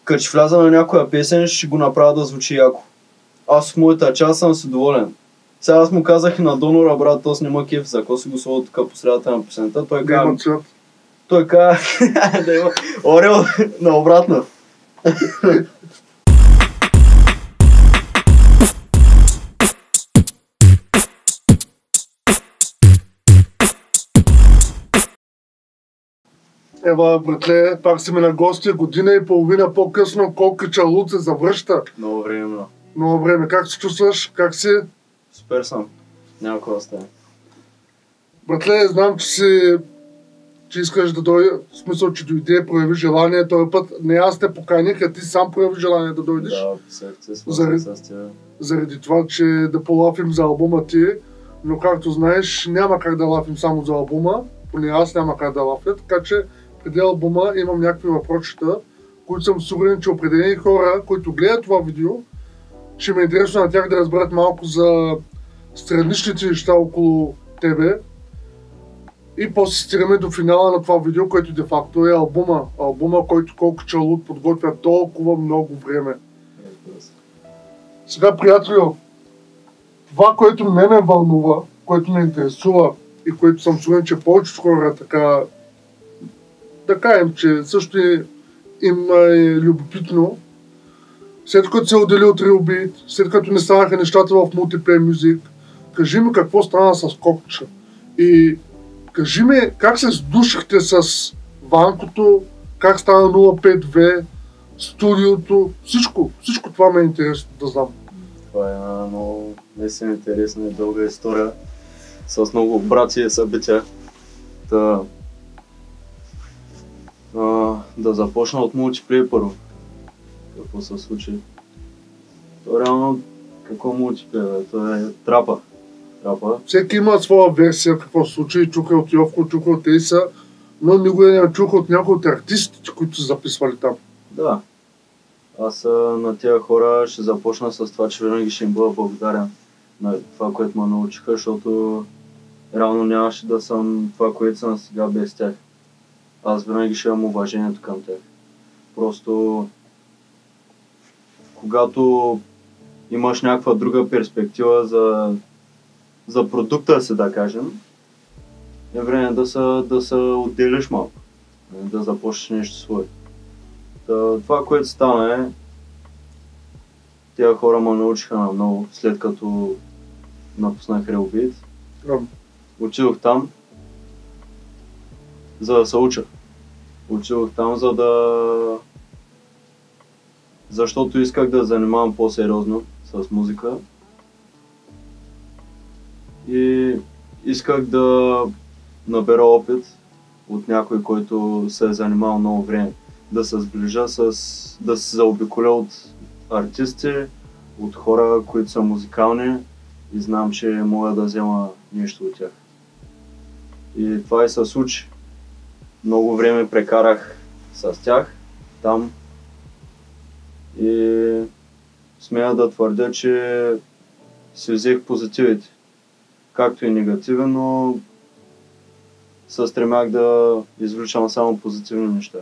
като ще вляза на някоя песен, ще го направя да звучи яко. Аз в моята част съм си доволен. Сега аз му казах и на донора, брат, то снима кеф, за ако си го сложил тук по средата на песента, той каза, да има Орел наобратно. Ева, братле, пак си ми на гости, година и половина по-късно, колко чалут се завръща. Много време. Много време. Как се чувстваш? Как си? Супер съм. Няма какво да стане. Братле, знам, че искаш да дойде, в смисъл, че дойде, прояви желание този път. Не аз те поканих, а ти сам прояви желание да дойдеш. Да, писах се с тя. Заради това, че да полафим за албума ти, но както знаеш, няма как да лафим само за албума, поне аз няма как да лафя, така че преди албума имам някакви въпросчета, които съм сигурен, че определени хора, които гледат това видео, ще ме е интересно на тях да разберат малко за страничните неща около тебе. И после стигаме до финала на това видео, което де-факто е албума. Албума, който колко чалут подготвя толкова много време. Сега, приятелю, това, което ме вълнува, което ме интересува и което съм сигурен, че повечето хора така им, че също им е любопитно, след като се отдели от Real Beat, след като не станаха нещата в Multiplay Music, кажи ми какво стана с Кокча. И кажи ми как се сдушихте с Ванкото, как стана 052, студиото, всичко това ме е интересно да знам. Това е една много наистина интересна и дълга история с много брати и събития. Да започна от Multiplay първо. Какво се случи? То реално какво Multiplay? То е трапа. Всеки има своя версия какво се случи, чуха от Йовко, чуха от Ейса, но никога не чуха от някои от артистите, които са записвали там. Да. Аз на тия хора ще започна с това, че винаги ще им бъда благодарен на това, което ме научиха, защото реално нямаше да съм това, което съм сега без тях. Аз винаги ще имам уважението към тях. Просто когато имаш някаква друга перспектива за продукта си, да кажем, е време да се отделиш малко, да започнеш нещо свое. Това, което стана е, тези хора ме научиха на много, след като напуснах Real Beat. Отидох там, за да се уча. Отидох там, защото исках да занимавам по-сериозно с музика. И исках да набера опит от някой, който се е занимавал много време. Да се сближа да се заобиколя от артисти, от хора, които са музикални и знам, че мога да взема нещо от тях. И това и се случи. Много време прекарах с тях там и смея да твърдя, че си взех позитивите. Както и негативен, но се стремях да извличам само позитивни неща.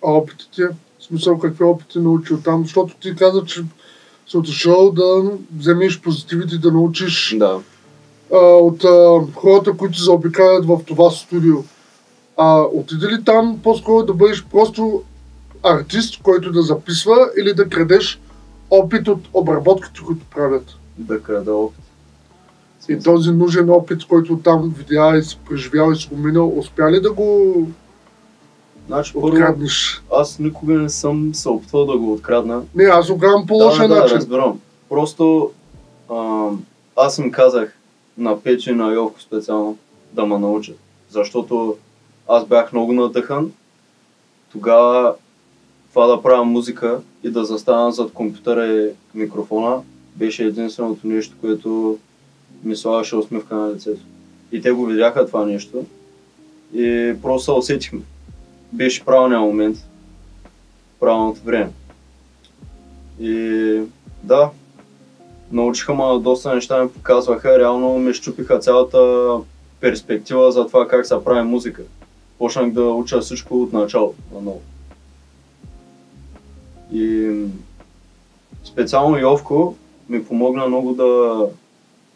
А опитите? В смисъл, какви опити научил там? Защото ти каза, че си отишъл да вземеш позитивите, да научиш от хората, които заобикалят в това студио. Отиде ли там по-скоро да бъдеш просто артист, който да записва, или да крадеш опит от обработките, които правят? Да крада опит. И този нужен опит, който там видя и си преживял и си го минал, успя ли да го откраднеш? Аз никога не съм се опитвал да го открадна. Не, аз го гледам по лошия начин. Да, разбирам. Просто аз им казах на Печи и на Йовко специално да ме научат. Защото аз бях много натъхан. Тогава това да правя музика и да застана зад компютъра и микрофона беше единственото нещо, което ми слагаше усмивка на лицето. И те го видяха това нещо и просто се усетихме. Беше правилният момент, правилното време. И да, научиха ме доста неща, ми показваха, реално ме щупиха цялата перспектива за това как се прави музика. Почнах да уча всичко от начало, наново. И специално Йовко ми помогна много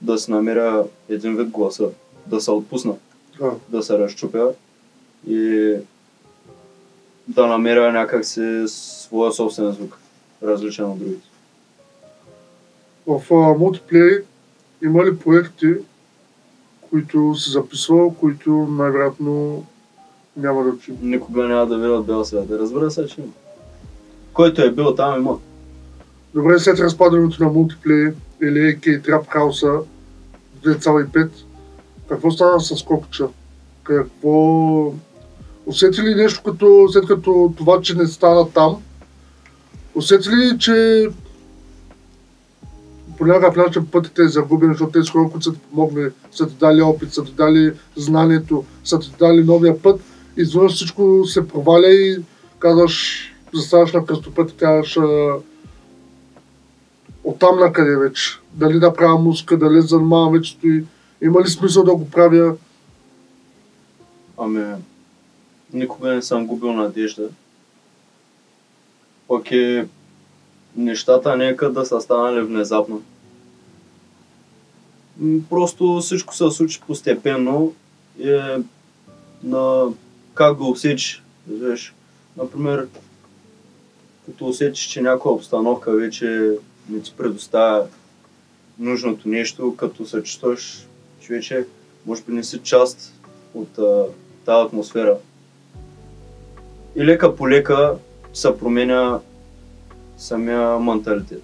да се намеря един вид гласа, да се отпусна, да се разчупя и да намеря някакси своя собствен звук, различен от другите. В мултиплеер има ли проекти, които си записвал, които най-вероятно няма да чуем? Никога няма да видят бял свят. Разбира се, че има. Който е бил там, има. Добре, след разпадането на мултиплеер или AK Trap House 2.5, какво стана с Кокча? Какво... Усети ли нещо след като това, че не стана там? Усети ли, че по някакъв начин пътят е загубен, защото тези хора, които са ти помогнали, са ти дали опит, са ти дали знанието, са ти дали новия път, изведнъж всичко се проваля и казваш, заставаш на кръстопът и казваш оттам накъде вече. Дали да правя музика, дали занимавам вече стои. Има ли смисъл да го правя? Ами, никога не съм губил надежда. Пък нещата нека да са станали внезапно. Просто всичко се случи постепенно и на как го усетиш. Например, като усетиш, че някоя обстановка вече не ти предоставя нужното нещо, като се чувстваш, че вече може би не си част от тази атмосфера. И лека по лека се променя самия менталитет.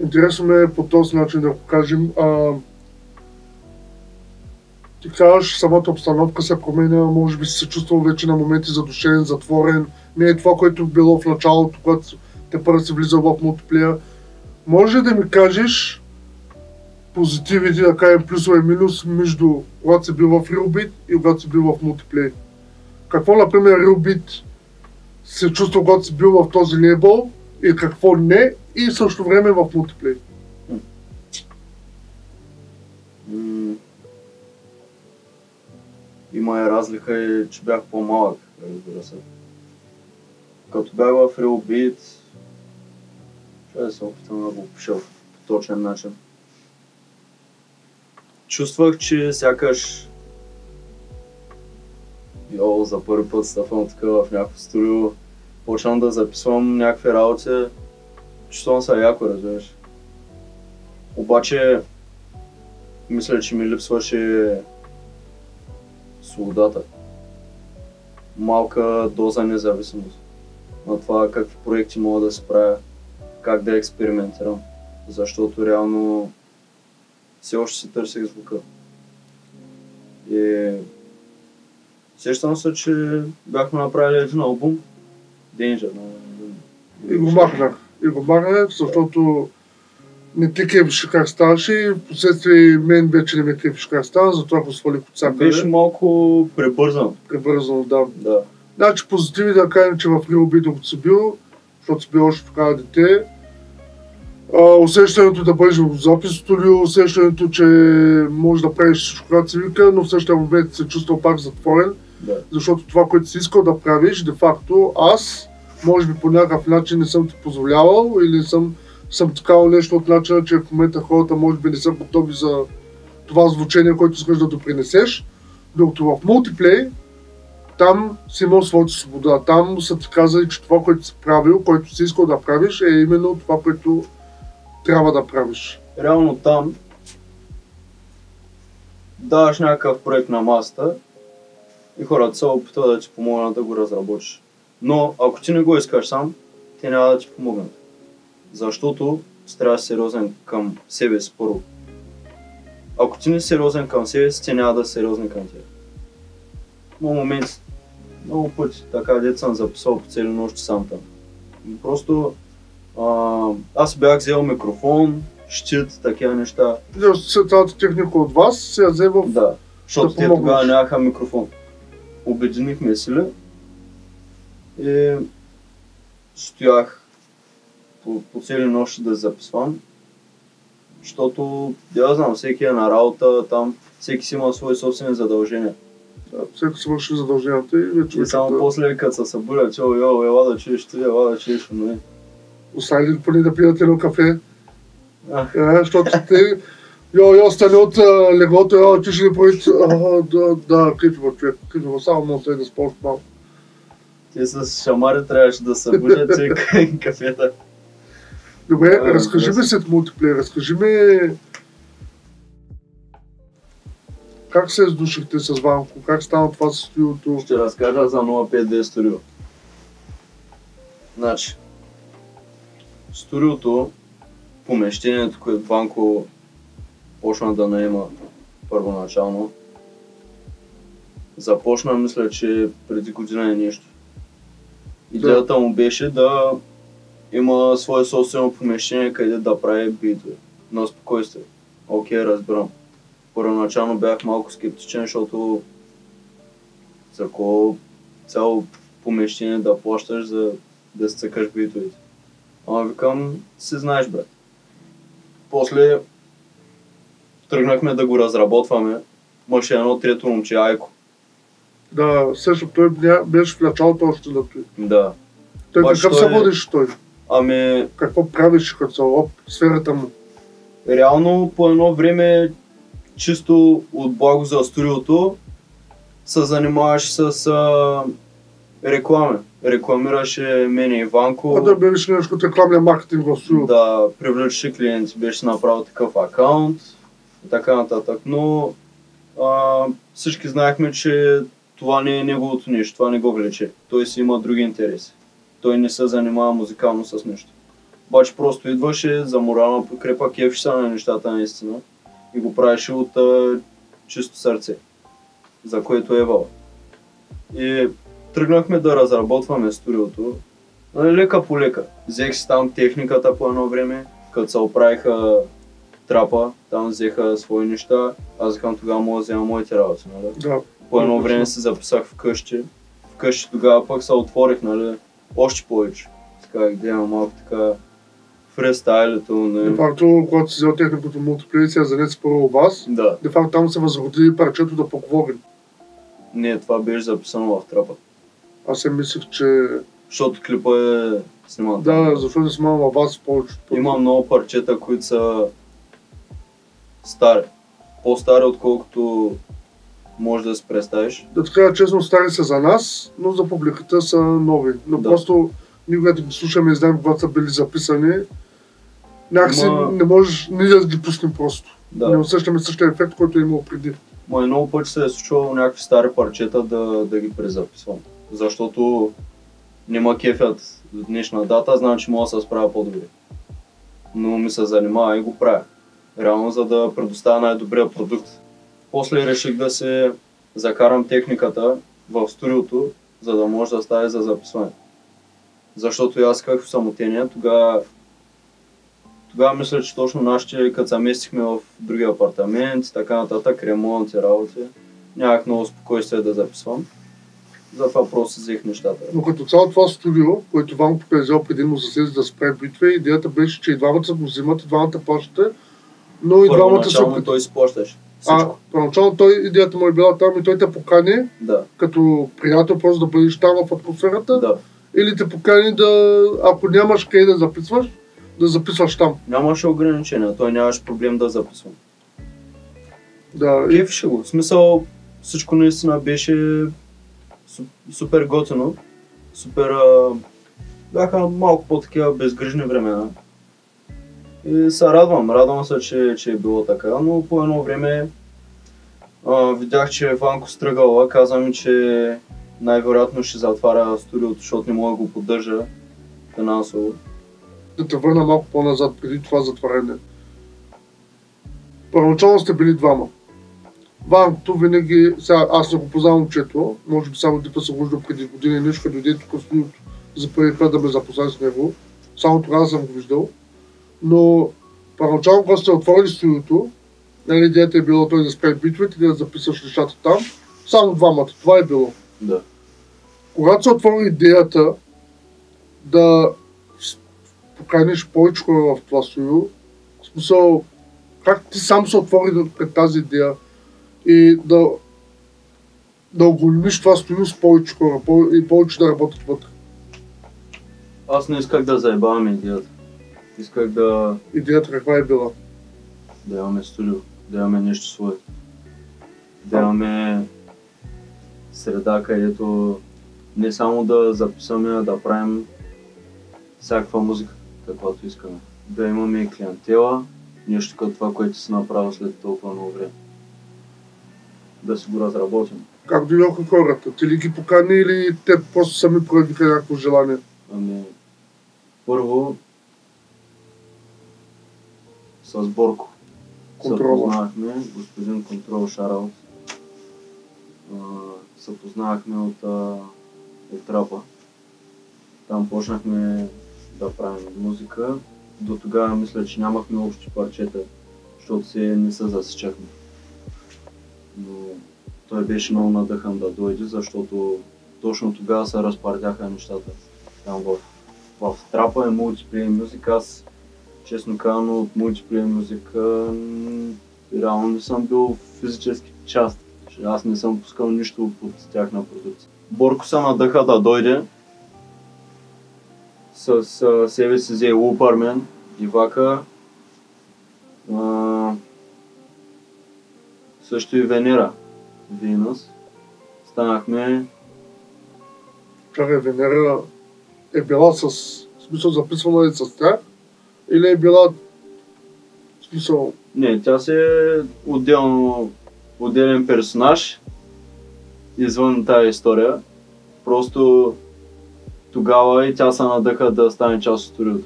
Интересно ме е по този начин да го кажем. Ти казваш, самата обстановка се променя, може би си се чувствал вече на моменти задушен, затворен. Не е това, което било в началото, когато те първо си влизал в мултиплеер. Може ли да ми кажеш позитивите, да кажем плюсове и минус между когато си бил в RealBeat и когато си бил в мултиплеер? Какво, например, RealBeat се чувства, когато си бил в този лейбъл и какво не, и също време в мултиплеер? Има и разлика и че бях по-малък, разбира се. Като бях в RealBeat, ще да се опитам да го опиша по точен начин. Чувствах, че сякаш за първи път стъпвам така в някакво студио, почвам да записвам някакви работи, чувствам се яко, разбираш. Обаче, мисля, че ми липсваше свободата. Малка доза независимост на това какви проекти мога да се правя, как да експериментирам, защото реално все още си търсих звука. И сещам се, че бяхме направили един албум, Danger. И го махнах, защото не те кефеше как ставаше и впоследствие мен вече не ме кефеше как става, затова го свалих от всякъде. Беше малко пребързан. Пребързано, да. Да. Значи позитиви да кажем, че в RealBeat, докато си бил, защото си бил още тогава дете, усещането да бъдеш в запис студио, усещането, че можеш да правиш всичко, когато си вика, но в същия момент се чувствал пак затворен, защото това, което си искал да правиш, де-факто аз, може би по някакъв начин не съм ти позволявал или съм такава нещо от начина, че в момента хората може би не са готови за това звучение, което искаш да допринесеш, докато в мултиплеер там си имал своята свобода, там са ти казали, че това, което си правил, което си искал да правиш, е именно това, което трябва да правиш. Реално там даваш някакъв проект на масата и хората се опитват да ти помогнат да го разработиш. Но ако ти не го искаш сам, те няма да ти помогнат. Защото ти трябва да си сериозен към себе си първо. Ако ти не си сериозен към себе си, те няма да си сериозни към тебе. Много моменти, много пъти, така дето съм записал по цели нощи сам там. Просто аз бях взел микрофон, щит, такива неща. Цялата техника от вас се я взе в... Да, защото те тогава нямаха микрофон. Обединихме сили и стоях по цели нощи да записвам, защото, я знам, всеки е на работа там, всеки си има свои собствени задължения. Всеки си върши задълженията и вече И само после, като се събудят, ела да чуеш ти, ела да чуеш, но оставили поне да пият едно кафе. Защото те, стане от леглото, ти ще ни правиш, да, крипива човек, крипива, само може да спорт малко. Ти с шамари трябваше да събудят и кафета. Добре, разкажи ми след мултиплеер, разкажи ми как се издушихте с Ванко, как стана това със студиото? Ще разкажа за 052 студио. Значи, студиото, помещението, което Ванко почна да наема първоначално, започна, мисля, че преди година и нещо. Идеята му беше да има свое собствено помещение, къде да прави битове. На спокойствие. Окей, разбирам. Първоначално бях малко скептичен, защото за какво цяло помещение да плащаш за да си цъкаш битовете. Ама викам, си знаеш, брат. После тръгнахме да го разработваме. Имаше едно трето момче, Айко. Да, също той беше в началото още да той. Да. Той какъв се водеше той? Ами... Какво правиш като цяло сферата му? Реално по едно време, чисто от благо за студиото, се занимаваш с реклами. Рекламираше мен и Ванко. А да беше нещо от рекламния маркетинг в студиото. Да, привличаше клиенти, беше направил такъв акаунт и така нататък. Но всички знаехме, че това не е неговото нещо, това не го влече. Той си има други интереси. Той не се занимава музикално с нещо. Обаче просто идваше за морална подкрепа, кефеше на нещата наистина и го правеше от чисто сърце, за което е вал. И тръгнахме да разработваме студиото, лека по лека. Взех си там техниката по едно време, като се оправиха трапа, там взеха свои неща, аз викам тогава мога да взема моите работи, нали? Да. По едно време се записах вкъщи. Вкъщи тогава пък се отворих, нали, още повече. Така, где има малко така фристайлито, нали. Де факто, когато си взел техникото мултиплеер, си я занеси първо у вас. Да. Де факто там се възроди парчето да поговорим. Не, това беше записано в трапа. Аз се мислих, че... Защото клипа е сниман. Да, защото е сниман във вас повече. Има много парчета, които са стари. По-стари, отколкото може да си представиш. Да така честно, стари са за нас, но за публиката са нови. Но да. Просто ние когато ги слушаме и знаем когато са били записани, някакси не можеш ние да ги пуснем просто. Да. Не усещаме същия ефект, който е имал преди. Ма и много пъти се е случвало някакви стари парчета да ги презаписвам. Защото нема кефят в днешна дата, знам, че мога да се справя по-добре. Но ми се занимава и го правя. Реално, за да предоставя най-добрия продукт. После реших да се закарам техниката в студиото, за да може да стане за записване. Защото аз как в самотение, тогава мисля, че точно нашите, като се местихме в другия апартамент и така нататък, ремонт и работи, нямах много спокойствие да записвам. Затова просто взех нещата. Но като цяло това студио, което Ванко е взел предимно за след да спре битве, идеята беше, че и двамата се го взимат, и двамата плащате, но и двамата са... Първоначално той си плащаш всичко. Първоначално идеята му е била там и той те покани, да, като приятел просто да бъдеш там в атмосферата, да, или те покани да, ако нямаш къде да записваш, да записваш там. Нямаше ограничения, той нямаше проблем да записвам. Да. Кефеше го, в смисъл всичко наистина беше супер готино, супер... бяха малко по-такива безгрижни времена. И се радвам се, че е било така, но по едно време видях, че Ванко стръгала, каза ми, че най-вероятно ще затваря студиото, защото не мога да го поддържа финансово. Да те върна малко по-назад преди това затваряне. Първоначално сте били двама. Ванкото винаги, сега аз не го познавам момчето, може би само Дипа се виждал преди години и нещо, дойде тук в студиото за първи път да ме запознае с него. Само тогава съм го виждал. Но първоначално, когато сте отворили студиото, нали, идеята е било той да спре битвите и да записваш нещата там. Само двамата, това е било. Да. Когато се отвори идеята да поканиш повече хора в това студио, в смисъл, как ти сам се отвори пред тази идея и да да оголемиш това стойност повече хора и повече да работят вътре. Аз не исках да заебавам идеята. Исках да Идеята каква е била? да имаме студио, да имаме нещо свое. Да имаме среда, където не само да записваме, а да правим всякаква музика, каквато искаме. Да имаме клиентела, нещо като това, което си направил след толкова много време. Да си го разработим. Как дойдоха хората? Ти ли ги покани или те просто сами проявиха някакво желание? Ами, първо с Борко. Контрола. Съпознахме господин Контрол Шараут. Съпознахме от трапа. Там почнахме да правим музика. До тогава мисля, че нямахме общи парчета, защото не се засичахме. Но той беше много надъхан да дойде, защото точно тогава се разпардяха нещата. Там в трапа е мултиплеер мюзик. Аз, честно казано, от мултиплеер музика реално не съм бил физически част. Аз не съм пускал нищо от тяхна продукция. Борко се надъха да дойде. С себе си взе Лупърмен, Ивака, също и Венера, Винус. Станахме... Чакай, Венера е била в смисъл записвана и с тях? Или е била в смисъл... Не, тя си е отделен персонаж извън тази история. Просто тогава и тя се надъха да стане част от студиото.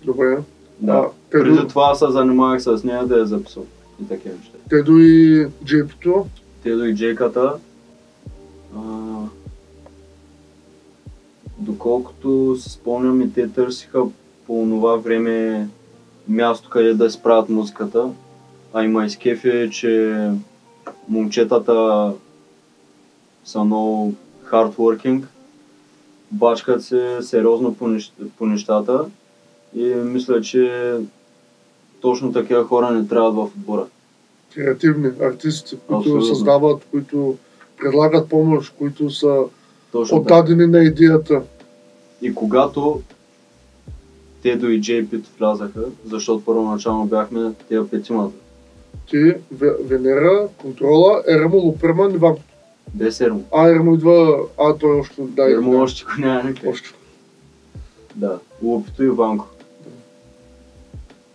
Добре. Да. Преди това се занимавах с нея да я записвам и такива неща. Тедо и Джейпито? Тедо и Джейката. Доколкото си спомням, и те търсиха по това време място, къде да справят музиката. А има изкефи, че момчетата са много hardworking, бачкат се сериозно по нещата и мисля, че точно такива хора не трябват в отбора. Креативни артисти, които Абсолютно. Създават, които предлагат помощ, които са Точно отдадени на идеята. И когато Тедо и Джейпит влязаха, защото първоначално бяхме тия петимата. Ти, Венера, Контрола, Ермо, Лупърмен и Ванко. Без Ермо. Ермо идва... той още... Да, Ермо още го няма никъде. Още. Да, Лупито и Ванко.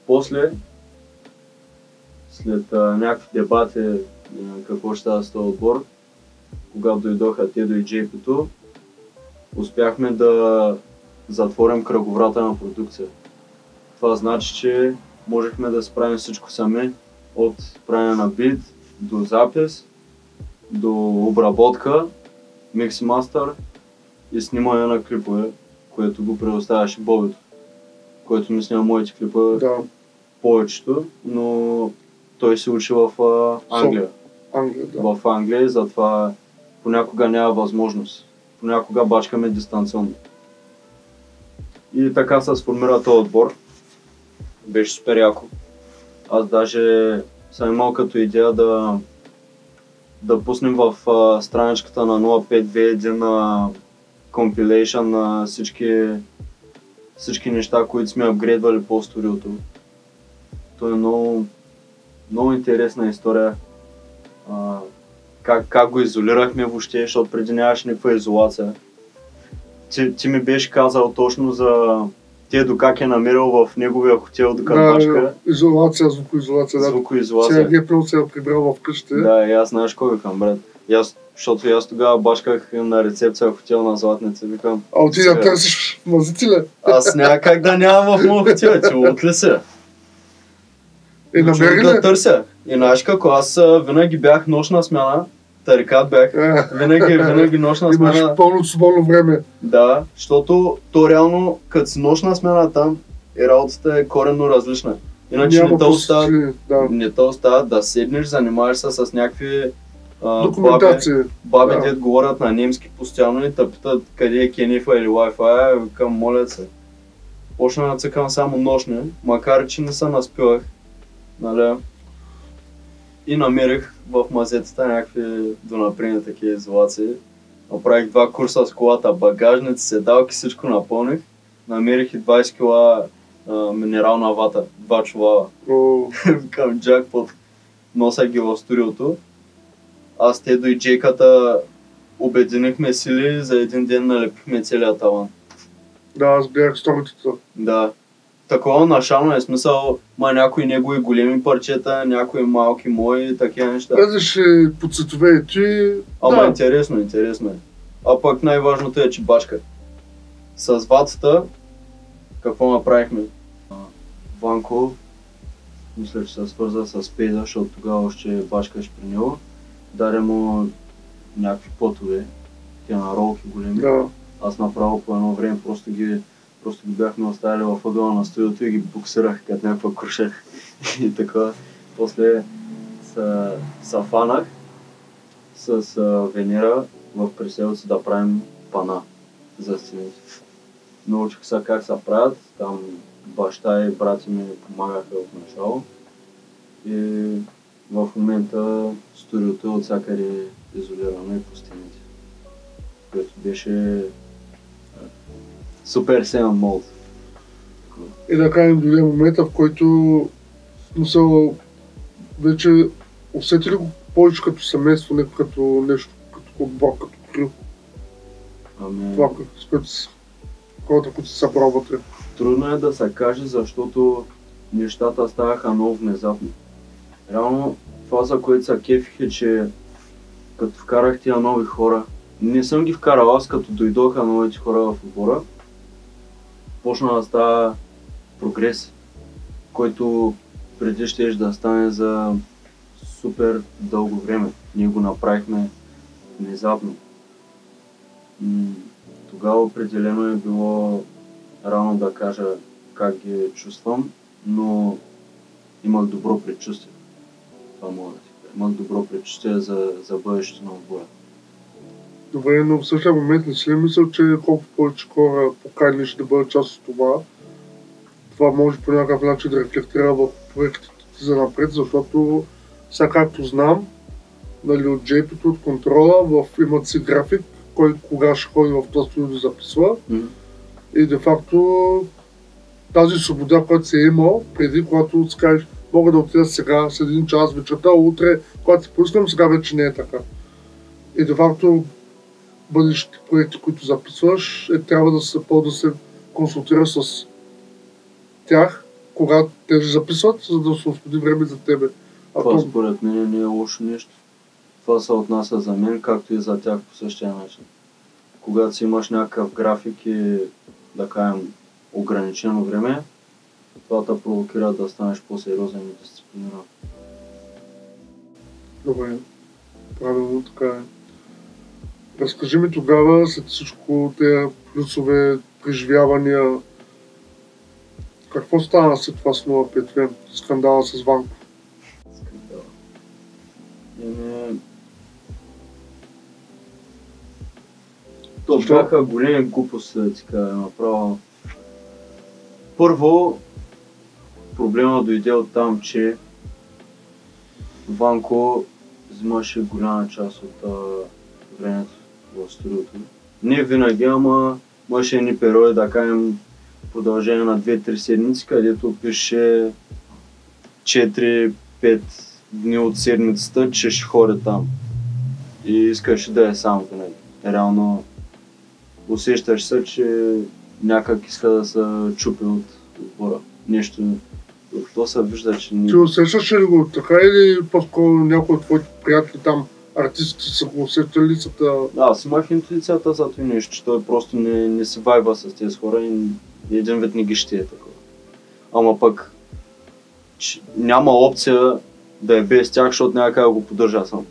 После, след някакви дебати какво ще става с този отбор, когато дойдоха Тедо и Джейпито, успяхме да затворим кръговрата на продукция. Това значи, че можехме да справим всичко сами, от правене на бит, до запис, до обработка, микс и мастър и снимане на клипове, което го предоставяше Бобито, който ми снима моите клипове, Да. повечето, но той се учи в Англия. Англия, да. В Англия, затова понякога няма възможност. Понякога бачкаме дистанционно. И така се сформира този отбор. Беше супер яко. Аз даже съм имал като идея да пуснем в страничката на 0521 compilation на всички неща, които сме апгрейдвали по студиото. То е много интересна история. Как го изолирахме въобще, защото преди нямаше никаква изолация. Ти ми беше казал точно за Тедо как е намерил в неговия хотел докато бачка. Изолация, звукоизолация. Звукоизолация. Сега ги се е прибрал вкъщи. Да, и аз знаеш кой викам, брат. Защото аз тогава бачках на рецепция в хотел на Златница, викам. А ти да търсиш мазите ли? Аз няма как да нямам в моят хотел, ти лут ли се? Намери ли? Да търся. И знаеш какво, аз винаги бях нощна смяна, тарикат бях, винаги нощна смяна. Имаш пълно свободно време. Да, защото то реално, като си нощна смяна там, и работата е коренно различна. Иначе не те остава да седнеш, занимаваш се с някакви баби, дет говорят на немски постоянно и те питат къде е кенифа или Wi-Fi, викам моля се. Почна да цъкам само нощни, макар че не се наспивах. Нали? И намерих в мазетата някакви донапрени такива изолации. Направих 2 курса с колата, багажници, седалки, всичко напълних. Намерих и 20 кила минерална вата, 2 чувала. Към джакпот. Нося ги в студиото. Аз, Тедо и Джейката обединихме сили, за един ден налепихме целият талан. Да, аз гледах сторитата. Да. Такова нашално е смисъл, някои негови големи парчета, някои малки мои, такива неща. Разлиш по цветове и ти... Ама да. интересно е. А пък най-важното е, че бачка. С ватата, какво направихме? Ванко, мисля, че се свърза с Пейза, защото тогава още бачкаш при него. Даде му някакви потове, тия на ролки големи. Да. Аз направо по едно време просто ги бяхме оставили в ъгъла на студиото и ги буксирах като някаква круша. И така. После се фанах с Венера в Преселци да правим пана за стените. Научих се как се правят, там баща и брати ми помагаха от начало. И в момента студиото е от всякъде изолирано и по стените, което беше супер сеън молд. И да кажем, дойде момента, в който смисъл вече усети ли го повече като семейство, не като нещо, като отбор, като крил? Това, с което хората, които се събрал вътре. Трудно е да се каже, защото нещата ставаха много внезапно. Реално това, за което се кефих е, че като вкарах тия нови хора, не съм ги вкарал аз, като дойдоха новите хора в отбора, почна да става прогрес, който преди щеше да стане за супер дълго време. Ние го направихме внезапно. Тогава определено е било рано да кажа как ги чувствам, но имах добро предчувствие. Това мога да ти кажа. Имах добро предчувствие за бъдещето на отбора. Добре, но в същия момент не си ли мисля, че колко повече хора поканиш да бъдат част от това може по някакъв начин да рефлектира в проектите за напред, защото сега както знам, нали, от JP-то, от контрола, имат си график, кой кога ще ходи в това студио да записва. И де факто тази свобода, която си е имал преди, когато си кажеш, мога да отида сега с 1 час вечерта, утре, когато ти пускам, сега вече не е така. И де факто бъдещите проекти, които записваш, трябва да се консултира с тях, когато те ще записват, за да се освободи време за тебе. Това според мен не е лошо нещо. Това се отнася за мен, както и за тях по същия начин. Когато си имаш някакъв график и, да кажем, ограничено време, това те провокира да станеш по-сериозен и дисциплиниран. Добре, правилно така е. Разкажи ми тогава, след всичко тези плюсове, преживявания, какво стана след това с 05 скандала с Ванко? Скандала. То бяха големи глупости, да ти кажа, направо. Първо, проблема дойде от там, че Ванко взимаше голяма част от времето в студиото. Не винаги, ама имаше едни периоди, да кажем, продължение на 2-3 седмици, където пише 4-5 дни от седмицата, че ще ходи там. И искаше да е сам винаги. Реално усещаш се, че някак иска да се чупи от отбора. Нещо, то се вижда, че не... Ти усещаш ли го така или по-скоро някои от твоите приятели там, артисти са го усещали са да... Аз имах интуицията за това нещо, че той просто не се вайба с тези хора и един вид не ги ще е такова. Ама пък няма опция да е без тях, защото няма как да го поддържа сам.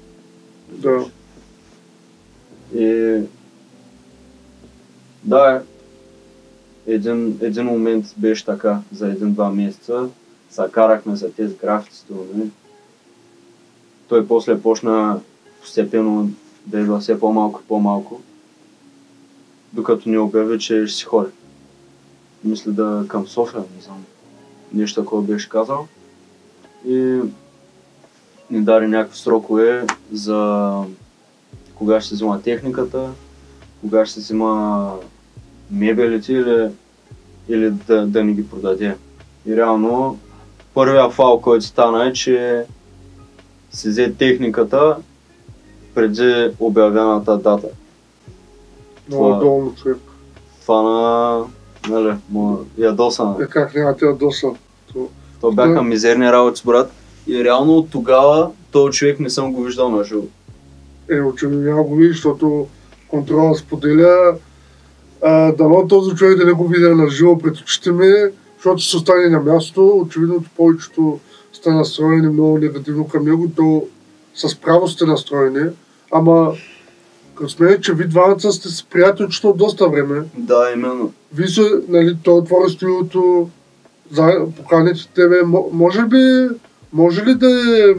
Да. И... Да, един момент беше така, за 1-2 месеца, се карахме за тези графиците, нали? Той после почна постепенно да идва все по-малко и по-малко, докато ни обяви, че ще си ходи. Мисля да към София, не знам, нещо такова беше казал. И ни даде някакви срокове за кога ще се взима техниката, кога ще се взима мебелите или да ни ги продаде. И реално първия фал, който стана е, че се взе техниката преди обявената дата. Много долно човек. Това нали, ядоса. Как няма те ядоса? То бяха мизерни работи, брат. И реално от тогава този човек не съм го виждал на живо. Очевидно няма го види, защото контрола споделя. Дано този човек да не го видя на живо пред очите ми, защото ще остане на място. Очевидно повечето сте настроени много негативно към него, то с право сте настроени. Ама като сме, че ви двамата сте с приятелчето от доста време. Да, именно. Вие се, нали, той отвори студиото, поканите тебе. Може ли да е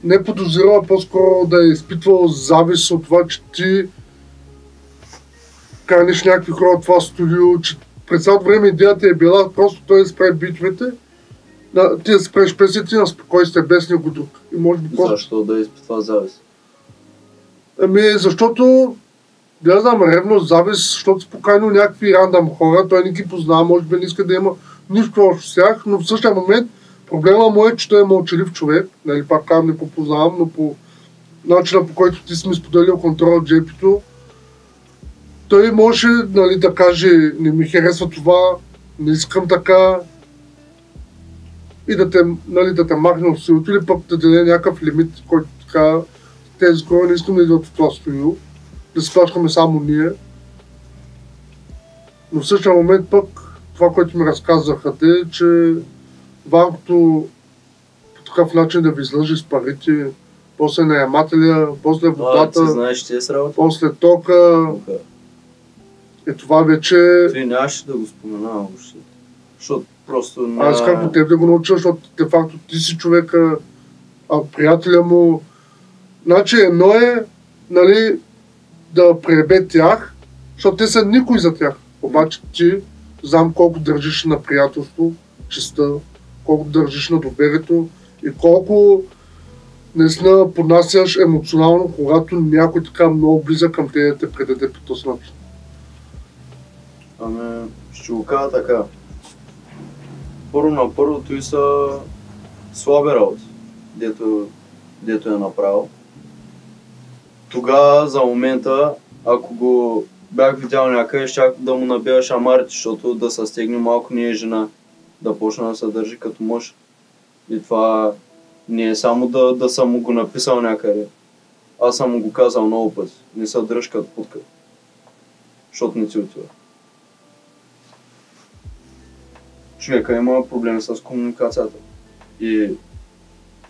не подозирал, а по-скоро да е изпитвал завист от това, че ти каниш някакви хора от това студио, че през цялото време идеята е била просто той да спре битвите, ти да спреш песните на спокойствие без него друг. И може би Защо да изпитва завист? Защото, не знам, ревност, завист, защото си поканил някакви рандам хора, той не ги познава, може би не иска да има нищо общо с тях, но в същия момент проблема му е, че той е мълчалив човек, нали, пак казвам, не го познавам, но по начина, по който ти си ми споделил контрол от джепито, той може, нали, да каже, не ми харесва това, не искам така, и да те махне от студиото, или пък да даде някакъв лимит, който така, тези хора не искам да идват от това студио, да се плащаме само ние. Но в същия момент пък, това, което ми разказаха те, че Ванкото по такъв начин да ви излъжи с парите, после наемателя, после водата, знаеш, че е сработа? после тока. Това вече... Ти нямаше да го споменавам въобще. Защото просто не... Аз как от теб да го науча, защото де факто ти си човека, а приятеля му... Значи едно е, нали, да пребе тях, защото те са никой за тях. Обаче ти знам колко държиш на приятелство, честа, колко държиш на доверието и колко наистина поднасяш емоционално, когато някой така много близък към те те предаде по този начин. Ами, ще го кажа така. Първо на първо той са слаби работи, дето е направил. Тогава, за момента, ако го бях видял някъде, щях да му набия шамарите, защото да се стегне малко не е жена, да почне да се държи като мъж. И това не е само да съм му го написал някъде. Аз съм му го казал много пъти. Не се дръж като путка. Защото не ти отива. Човека има проблеми с комуникацията. И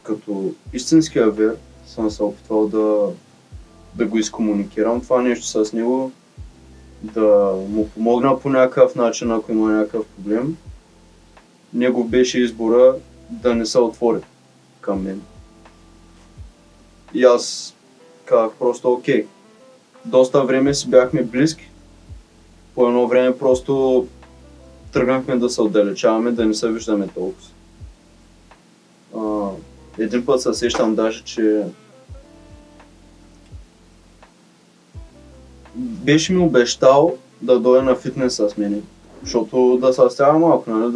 като истински авер съм се опитвал да го изкомуникирам това нещо с него, да му помогна по някакъв начин, ако има някакъв проблем. Него беше избора да не се отвори към мен. И аз казах просто окей. Доста време си бяхме близки. По едно време просто тръгнахме да се отдалечаваме, да не се виждаме толкова. Един път се сещам даже, че беше ми обещал да дойде на фитнес с мене. Защото да се стяга малко, нали,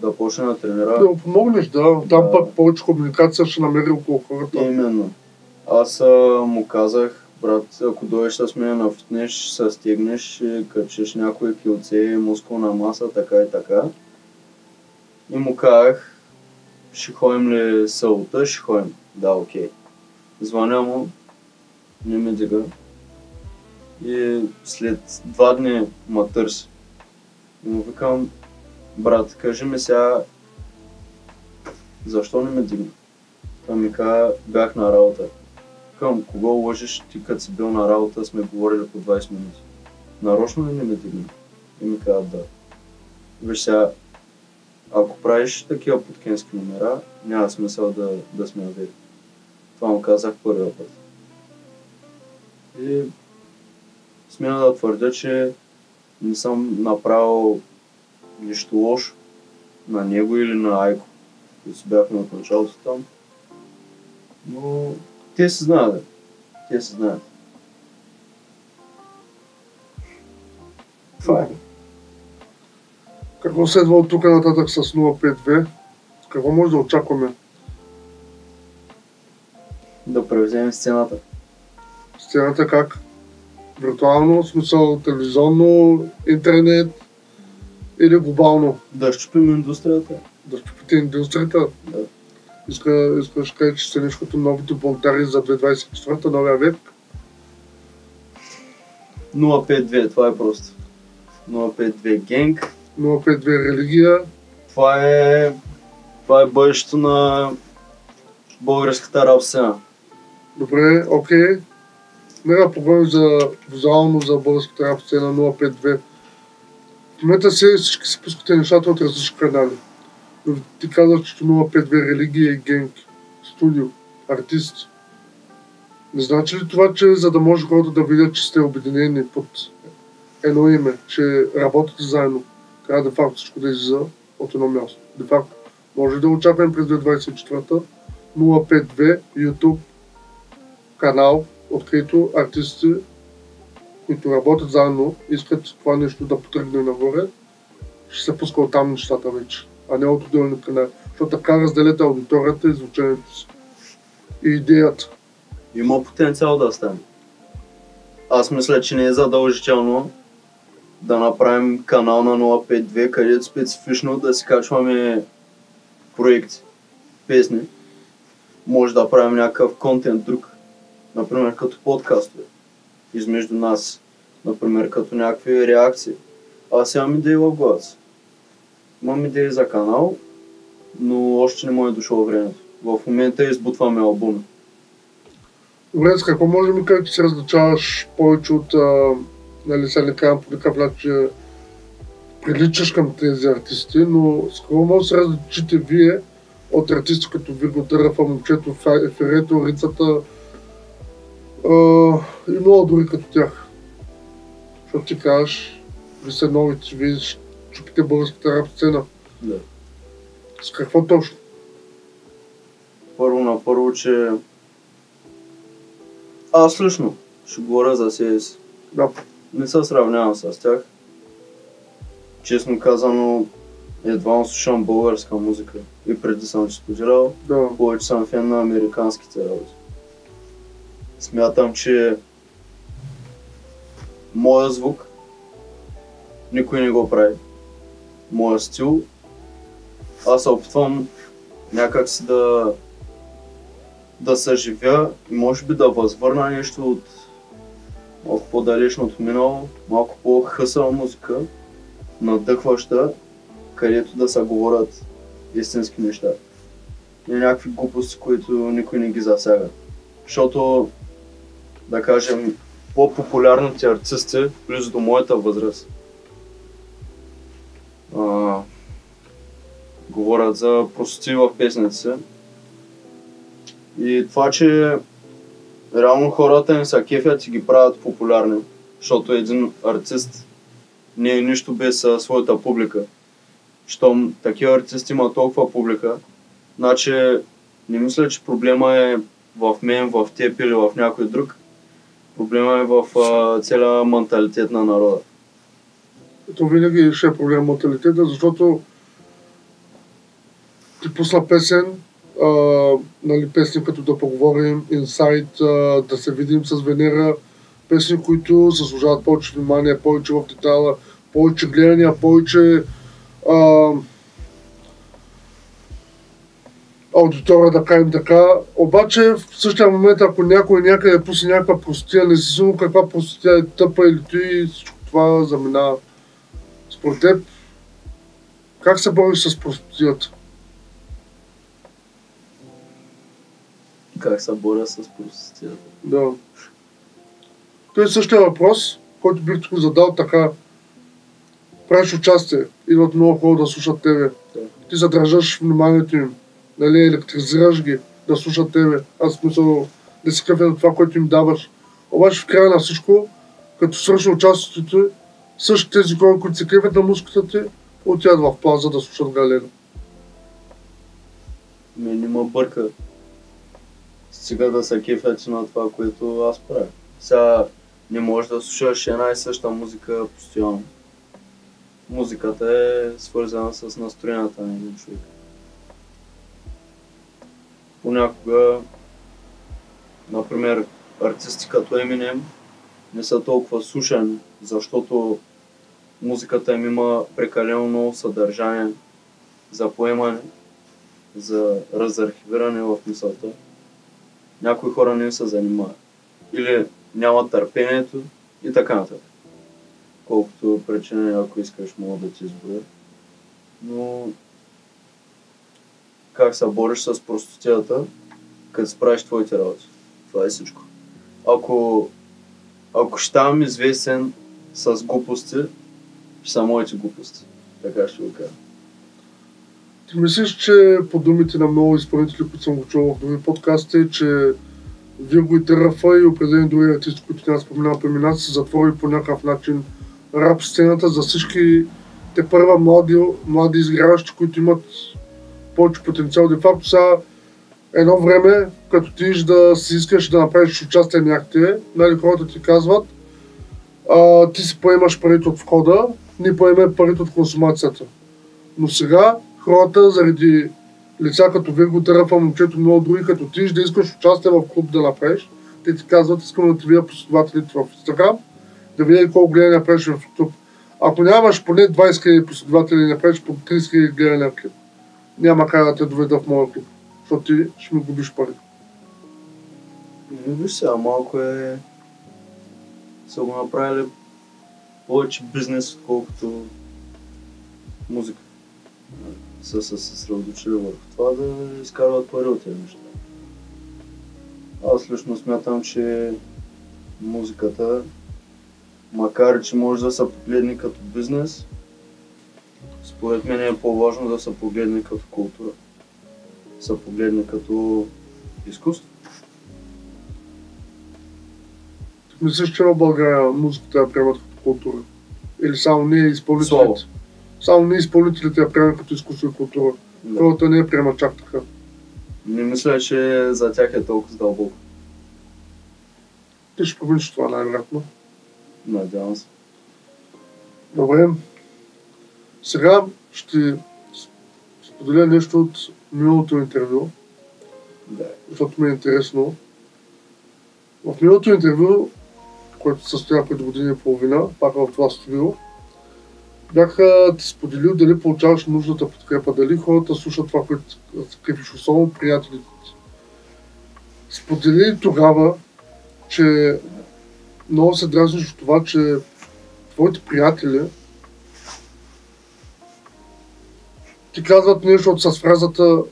да почне да тренира. Да го помогнеш, да. Там пък повече комуникация ще намери около хората. Именно. Аз му казах, брат, ако дойдеш с мен на фитнес, ще се стегнеш, ще качиш някои килце, мускулна маса, така и така. И му казах, ще ходим ли събота, ще ходим. Да, окей. Звъня му, не ме дига. И след 2 дни ма търси. И му викам, брат, кажи ми сега, защо не ме дигна? Той ми каза, бях на работа. Към кого лъжиш, ти като си бил на работа, сме говорили по 20 минути. Нарочно ли не ме дигна? И ми каза, да. Виж сега, ако правиш такива подкенски номера, няма смисъл да сме авери. Това му казах първия път. И смея да твърдя, че не съм направил нищо лошо на него или на Айко, които си бяхме от началото там. Но те се знаят. Те се знаят. Това е. Какво следва от тук нататък с 052? Какво може да очакваме? Да превземем сцената. Сцената как? Виртуално, в смисъл телевизионно, интернет или глобално? Да щупим индустрията. Да щупите индустрията? Да. Искаш да кажеш, че са нещо като новите бунтари за 2024, новия век? 052, това е просто. 052 генг. 052 религия. Това е бъдещето на българската рап сцена. Добре, окей. Нека поговорим за визуално за българската рап сцена 052. В момента всички си пускате нещата от различни канали. Но ти казваш, че 052 религия и генг, студио, артисти. Не значи ли това, че за да може хората да видят, че сте обединени под едно име, че работите заедно, трябва де факто всичко да излиза от едно място? Де факто, може да очакваме през 2024 052 YouTube канал, открито артисти, които работят заедно, искат това нещо да потръгне нагоре, ще се пуска оттам нещата вече, а не от отделни канали. Защото така разделяте аудиторията и звучението си. И идеята. Има потенциал да стане. Аз мисля, че не е задължително да направим канал на 052, където специфично да си качваме проекти, песни. Може да правим някакъв контент друг. Например, като подкастове. Измежду нас. Например, като някакви реакции. Аз имам идеи в глас. Имам идеи за канал, но още не му е дошло времето. В момента избутваме албуми. Добре, с какво може да ми кажеш, че се различаваш повече от, нали сега не казвам по никакъв начин, че приличаш към тези артисти, но с какво може да се различите вие от артисти като Виго Дърфа, Момчето, Ферето, Рицата и много дори като тях? Защото ти кажеш, ви сте новите, вие чупите българската рап сцена. Да. С какво точно? Първо, че аз лично ще говоря за себе си. Да. Не се сравнявам с тях. Честно казано, едва слушам българска музика. И преди съм споделял, Да. повече съм фен на американските работи. Смятам, че моя звук никой не го прави. Моя стил, аз се опитвам някак си да съживя и може би да възвърна нещо от малко по-далечното минало, малко по-хъсава музика, надъхваща, където да се говорят истински неща. И някакви глупости, които никой не ги засяга. Защото, да кажем, по-популярните артисти, близо до моята възраст, говорят за простоти в песните си. И това, че реално хората им се кефят и ги правят популярни, защото един артист не е нищо без своята публика. Щом такива артисти има толкова публика, значи не мисля, че проблема е в мен, в теб или в някой друг. Проблема е в целия менталитет на народа. То винаги ще е проблем менталитета, защото ти пусна песен, нали, песни като да поговорим, инсайт, да се видим с Венера, песни, които заслужават повече внимание, повече в детайла, повече гледания, повече аудитора, да кажем така. Обаче в същия момент, ако някой някъде пусне някаква простотия, независимо каква простотия е тъпа или той, всичко това заминава. Според теб, как се бориш с простотията? Как се боря с простотията? Да. Той е същия въпрос, който бих го задал така. Правиш участие, идват много хора да слушат тебе. Да. Ти задържаш вниманието им, нали, електризираш ги да слушат тебе. Аз смисъл да си кефят на това, което им даваш. Обаче в края на всичко, като свърши участието, също тези хора, които се кефят на музиката ти, отиват в плаза да слушат Галена. Мен не ме бърка с стига да се кефят на това, което аз правя. Сега не можеш да слушаш една и съща музика постоянно. Музиката е свързана с настроенията на един човек. Понякога, например, артисти като Eminem не са толкова слушани, защото музиката им има прекалено много съдържание за поемане, за разархивиране в мисълта. Някои хора не им се занимават. Или нямат търпението и така нататък. Колкото причини, ако искаш, мога да ти изброя. Но как се бориш с простотията, като справиш твоите работи. Това е всичко. Ако ще ставам известен с глупости, ще са моите глупости. Така ще го кажа. Ти мислиш, че по думите на много изпълнители, които съм го чувал в други подкасти, че Вирго и Терафа и определени други артисти, които няма споменава преминат, са затворили по някакъв начин рап сцената за всички те първа млади изграждащи, които имат повече потенциал. Де факто са едно време, като ти да си искаш да направиш участие някъде, нали, хората ти казват, ти си поемаш парите от входа, ние поемем парите от консумацията. Но сега хората заради лица като Вирго, Терафа, момчето, много други, като ти да искаш участие в клуб да направиш, те ти казват, искам да ти видя последователите в Инстаграм, да видя колко гледания направиш в YouTube. Ако нямаш поне 20 000 последователи и направиш по 30 000 гледания в клип, няма как да те доведа в моя клип, защото ти ще ми губиш пари. Виж сега, малко са го направили повече бизнес, отколкото музика. Са се съсредоточили върху това да изкарват пари от тези неща. Аз лично смятам, че музиката, макар че може да се погледне като бизнес, според мен е по-важно да се погледне като култура. Да се погледне като изкуство. Мислиш, че в България музиката я приемат като култура? Или само ние изпълнителите? Само ние изпълнителите я приемат като изкуство и култура. Да. Хората не я приемат чак така. Не мисля, че за тях е толкова дълбоко. Ти ще промениш това най-вероятно. Надявам се. Добре. Сега ще споделя нещо от миналото интервю, Да. защото ми е интересно. В миналото интервю, което се състоя пред година и половина, пак в това студио, бяха ти споделил дали получаваш нужната подкрепа, дали хората слушат това, което се крепиш, особено приятелите ти. Сподели тогава, че много се дразниш от това, че твоите приятели ти казват нещо с фразата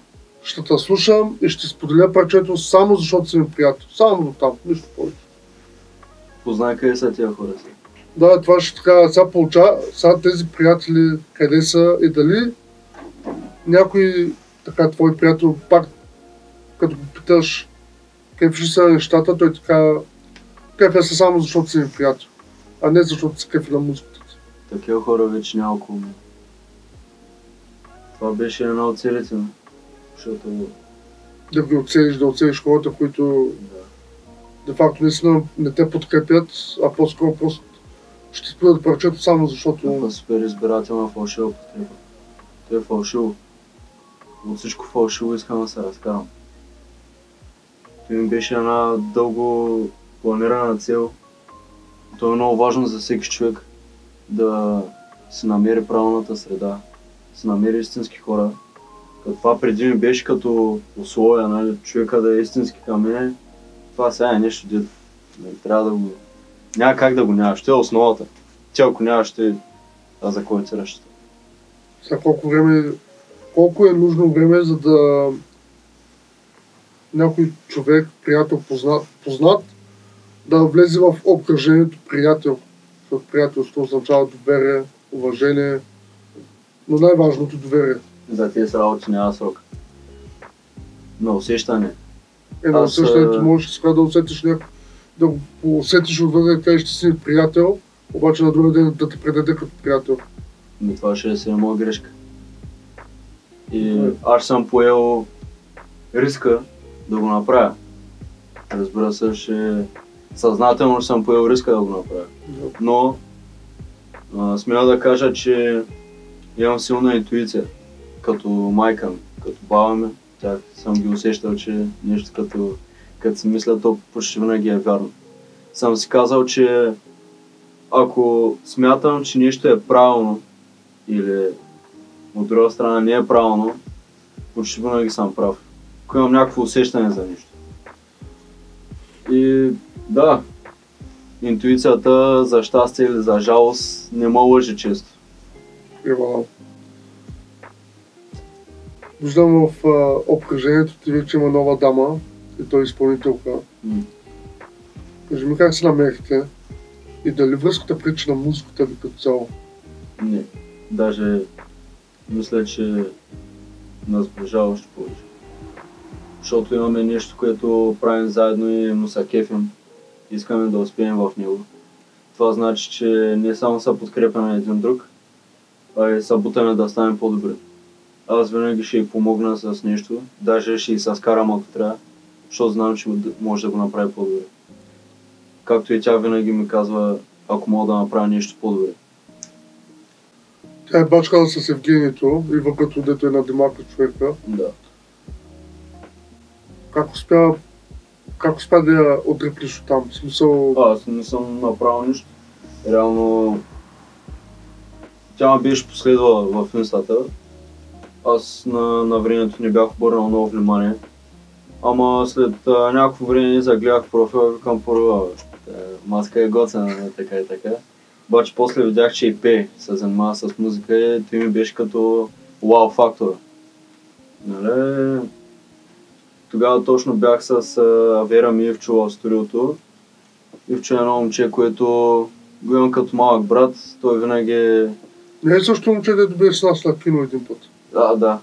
ще те слушам и ще споделя парчето само защото си ми приятел. Само до там, нищо повече. Познай къде са тия хора си. Да, това ще така, сега тези приятели къде са и дали някой така твой приятел пак като го питаш какви са нещата, той така кефя се само защото си ми приятел, а не защото си кефи на музиката ти. Такива хора вече няма около мен. Това беше една от целите ми, защото Да ги оцелиш хората, които де факто не те подкрепят, а по-скоро просто ще спират парчето само защото... Това супер избирателна фалшива подкрепа. Това е фалшиво. От всичко фалшиво искам да се разкарам. Това ми беше една дълго планирана цел. То е много важно за всеки човек да си намери правилната среда, да си намери истински хора. Като това преди ми беше като условие, нали, човека да е истински към мен, това сега е нещо дето. Трябва да го... Няма как да го нямаш, това е основата. Ти ако нямаш, за кой се разчита. Сега колко е нужно време, за да някой човек, приятел, познат, да влезе в обкръжението приятел. Защото приятелство означава доверие, уважение, но най-важното доверие. За тези работи няма срок. На усещане. На усещането можеш сега да усетиш да го усетиш отвън да кажеш, че си приятел, обаче на другия ден да те предаде като приятел. Това ще е моя грешка. И аз съм поел риска да го направя. Разбира се, съзнателно съм поел риска да го направя. Но смея да кажа, че имам силна интуиция. Като майка ми, като баба ми, тях съм ги усещал, че нещо като си мисля, то почти винаги е вярно. Съм си казал, че ако смятам, че нещо е правилно или от друга страна не е правилно, почти винаги съм прав. Ако имам някакво усещане за нещо. И да, интуицията за щастие или за жалост не ме лъже често. Виждам в обкръжението ти вече има нова дама и той е изпълнителка. Кажи ми как се намерихте и дали връзката прича на музиката ви като цяло? Не, даже мисля, че нас сближава още повече. Защото имаме нещо, което правим заедно и му се кефим. Искаме да успеем в него. Това значи, че не само се подкрепяме един друг, а и се бутаме да станем по-добри. Аз винаги ще й помогна с нещо, даже ще й се скарам ако трябва, защото знам, че може да го направи по-добре. Както и тя винаги ми казва, ако мога да направя нещо по-добре. Тя е бачкала с Евгението и въпреки дето е на димака човека. Да. Как успя да я отреплиш оттам? В смисъл... Аз не съм направил нищо. Реално тя ме беше последвала в инстата. Аз на времето не бях обърнал много внимание. Ама след някакво време загледах профила и викам първо, маска е готина, така и така. Обаче после видях, че и пее, се занимава с музика и той ми беше като вау фактора. Нали? Тогава точно бях с Вера Миевчо в студиото. Ивчо е едно момче, което го имам като малък брат. Той винаги... Не е също момче, дето беше с нас на кино един път. Да.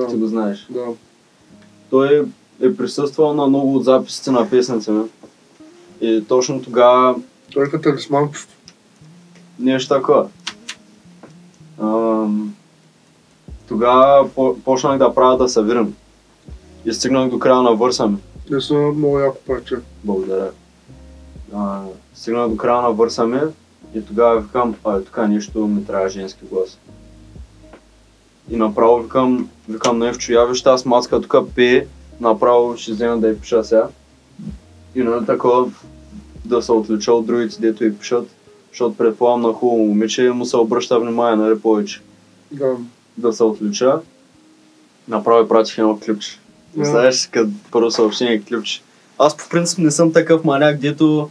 Ти го знаеш. Да. Той е присъствал на много от записите на песните ми. И точно тогава... Той е като талисманчето. Нещо такова. Тогава почнах да правя да се вирам. И стигнах до края на върса ми. Не са много яко парче. Благодаря. Стигнах до края на върса ми и тогава викам, тук нещо ми трябва женски глас. И направо викам на Евчо, я виж тази маска тук пее, направо ще взема да я пиша сега. И нали такова да се отлича от другите, дето и пишат, защото предполагам на хубаво момиче му се обръща внимание, нали повече. Да. Да се отлича. Направо пратих едно клипче. Знаеш, като първо съобщение клипче. Аз по принцип не съм такъв маняк, дето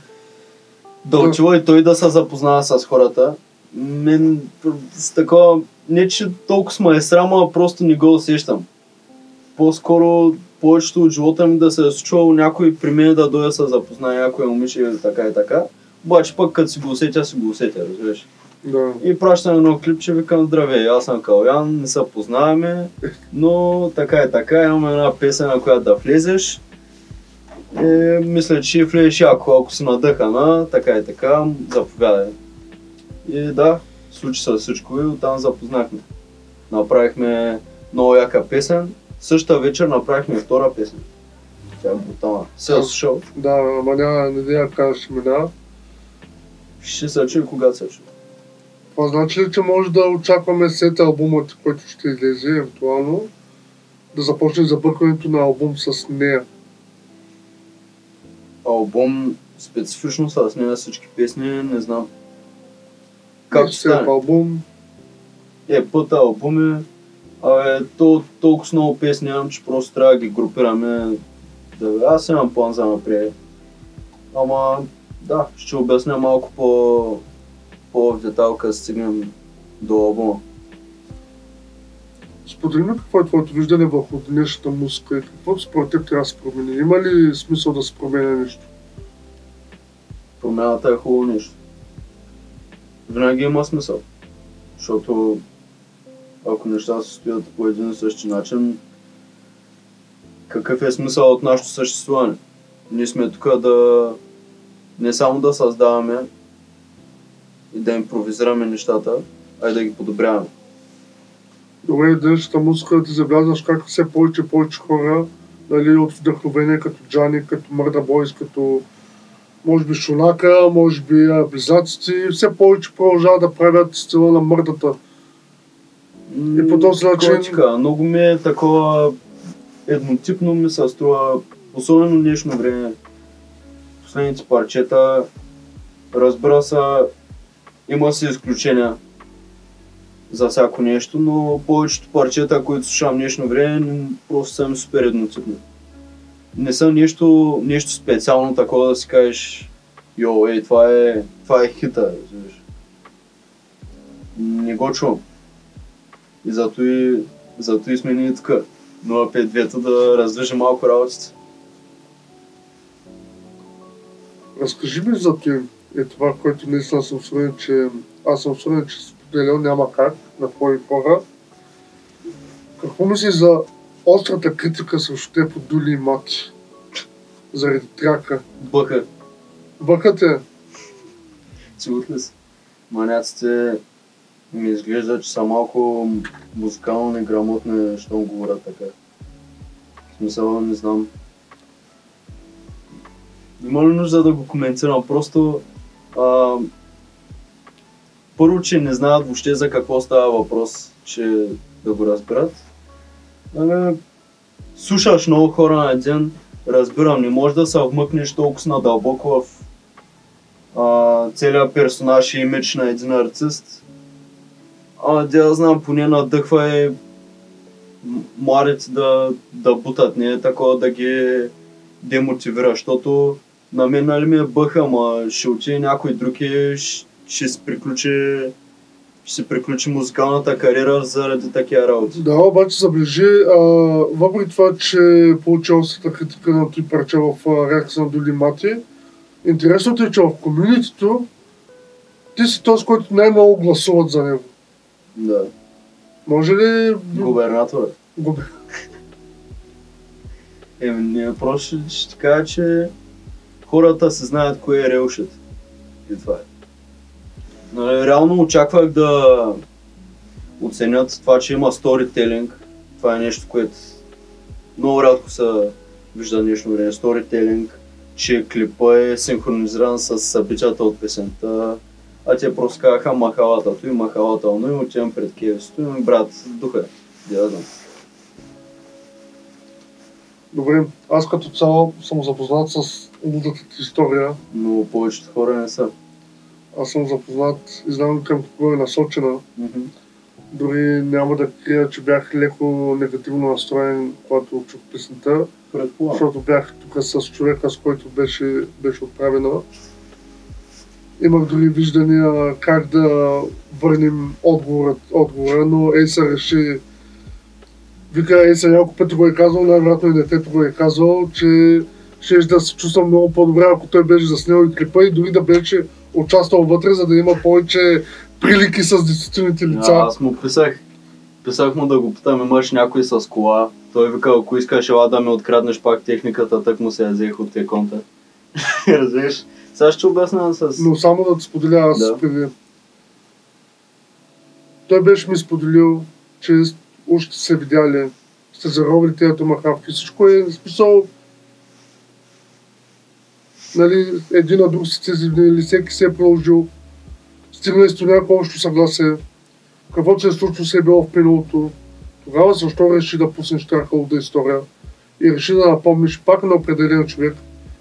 да отива и той да се запознава с хората. Мен с такова, не че толкова ме е срама, а просто не го усещам. По-скоро повечето от живота ми да се е случвало някой при мен да дойде се запознае някоя момиче или така и така. Обаче пък като си го усетя, разбираш. Да. И пращам едно клипче, викам здравей, аз съм Калян, не се познаваме, но така и така, имаме една песен, на която да влезеш. И мисля, че влезеш ако си надъхана, така и така, заповядай. И да, случи се всичко и оттам запознахме. Направихме много яка песен, същата вечер направихме втора песен. Тя е брутална. Се е слушал? Да, ама не да я кажеш имена. Ще се чуи когато се чуи. Това значи ли, че може да очакваме след албумът, който ще излезе евентуално, да започне забъркването на албум с нея? Албум специфично с нея всички песни, не знам. Как ще стане? Албум? Пъта албуми, толкова много песни имам, че просто трябва да ги групираме. Аз имам план за напред. Ама да, ще обясня малко по-в детайл, като стигнем до албума. Сподели ми какво е твоето виждане върху днешната музика и какво според теб трябва да се промени? Има ли смисъл да се променя нещо? Промяната е хубаво нещо. Винаги има смисъл. Защото ако нещата се стоят по един и същи начин, какъв е смисъл от нашето съществуване? Ние сме тук да не само да създаваме и да импровизираме нещата, а и да ги подобряваме. Добре, днешната музика да ти забелязваш как все повече и повече хора нали, от вдъхновение като Джани, като Мърда Бойс, като може би Шунака, може би Близаците, все повече продължават да правят стила на мърдата. И по този начин... Много ми е такова еднотипно ми се струва, особено днешно време. Последните парчета, разбира се, има си изключения за всяко нещо, но повечето парчета, които слушам днешно време, просто са ми супер еднотипни. Не са нещо специално такова да си кажеш, йо, ей, това е хита, разбираш. Не го чувам. И зато и сме ние така. 052-та да раздвижи малко работите. Разкажи ми за ти това, което наистина съм сигурен, че аз съм сигурен, че споделял няма как на твои хора. Какво мислиш за острата критика срещу теб от Дули и Мати? Заради тряка. Бъха те. Чуват ли си? Маняците ми изглежда, че са малко музикално неграмотни, щом говорят така. В смисъл, не знам. Има ли нужда да го коментирам? Просто първо, че не знаят въобще за какво става въпрос, че да го разберат. Слушаш много хора на ден, разбирам, не можеш да се вмъкнеш толкова надълбоко в целият персонаж и имидж на един артист. Да знам, поне надъхва младите да бутат, не е такова да ги демотивира, защото на мен нали ми е бъха, ама ще отиде някой друг и ще се приключи музикалната кариера заради такива работи. Да, обаче забележи, въпреки това, че получи острата критика на този парче в реакция на Дули Мати, интересното е, че в комюнитито ти си този, който най-много гласуват за него. Да. Може ли... Губернаторът. Не, просто ще ти кажа, че хората се знаят кое е реушът. И това е. Реално очаквах да оценят това, че има сторителинг. Това е нещо, което много рядко се вижда днешно време. Сторителинг, че клипа е синхронизиран с събитията от песента. А те просто казаха махалата и махалата, но и отивам пред кевисто и брат, духа. Да знам. Добре, аз като цяло съм запознат с лудата ти история. Но повечето хора не са. Аз съм запознат и знам към какво е насочена. Дори няма да крия, че бях леко негативно настроен, когато чух песента. Защото бях тук с човека, с който беше отправена. Имах дори виждания как да върнем отговора, но Ейса реши. Вика, Ейса няколко пъти го е казал, най-вероятно и детето го е казал, че ще да се чувствам много по-добре, ако той беше заснел и клипа и дори да беше участвал вътре, за да има повече прилики с действителните лица. Аз му писах му да го питам, имаш някой с кола. Той вика, ако искаш ела да ме откраднеш пак техниката, так му се я взех от конта. Разбираш? Сега ще обяснявам с... Но само да те споделя аз преди. Той беше ми споделил, че още се видяли, сте заробили тези томахавки, всичко е списал. Нали, един на друг сте се видели, всеки се е продължил. Стигнали сте някакво общо съгласие. Каквото се е случило се е било в миналото. Тогава защо реши да пуснеш тази хълда история и реши да напомниш пак на определен човек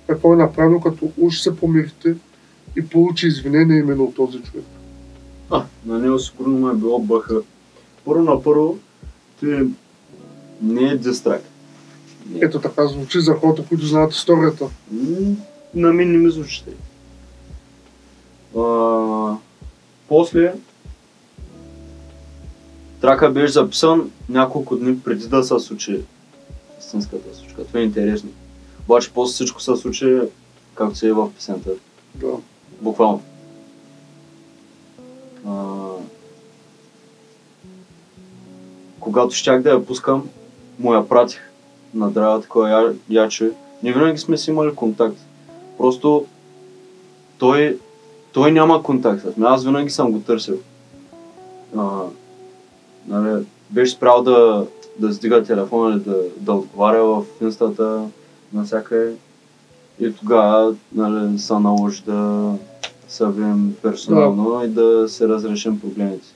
какво е направил, като уж се помирите и получи извинение именно от този човек. На него сигурно му е било бъха. Първо, той не е дистрак. Ето така звучи за хората, които знаят историята. На мен не ми звучи. После трака беше записан няколко дни преди да се случи истинската случка. Това е интересно. Обаче после всичко се случи както се е в песента. Да. Буквално. Когато щях да я пускам, му я пратих на драга такова яче. Не винаги сме си имали контакт. Просто той няма контакт. Аз винаги съм го търсил. Беше спрял да издига телефона или да отговаря в инстата навсякъде. И тогава, нали, се наложи да се видим персонално и да се разрешим проблемите.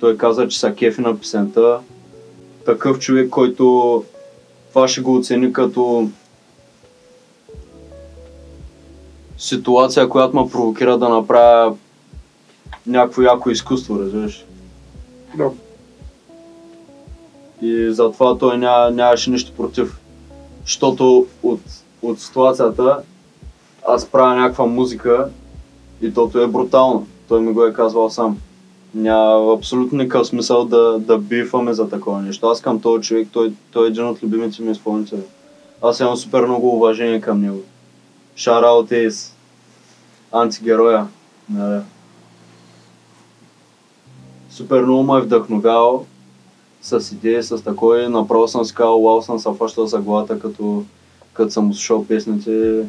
Той каза, че са кефи на песента. Такъв човек, който това ще го оцени като ситуация, която ме провокира да направя някакво яко изкуство, разбираш? Да. И затова той нямаше нищо против. Защото от ситуацията аз правя някаква музика и тото е брутално. Той ми го е казвал сам. Няма абсолютно никакъв смисъл да бифаме за такова нещо. Аз към този човек, той е един от любимите ми изпълнители. Аз имам супер много уважение към него. Shout out Ace. Антигероя. Супер много ме е вдъхновял с идеи, с такова. Направо съм си казал, вау, съм се фащал за главата, като съм слушал песните.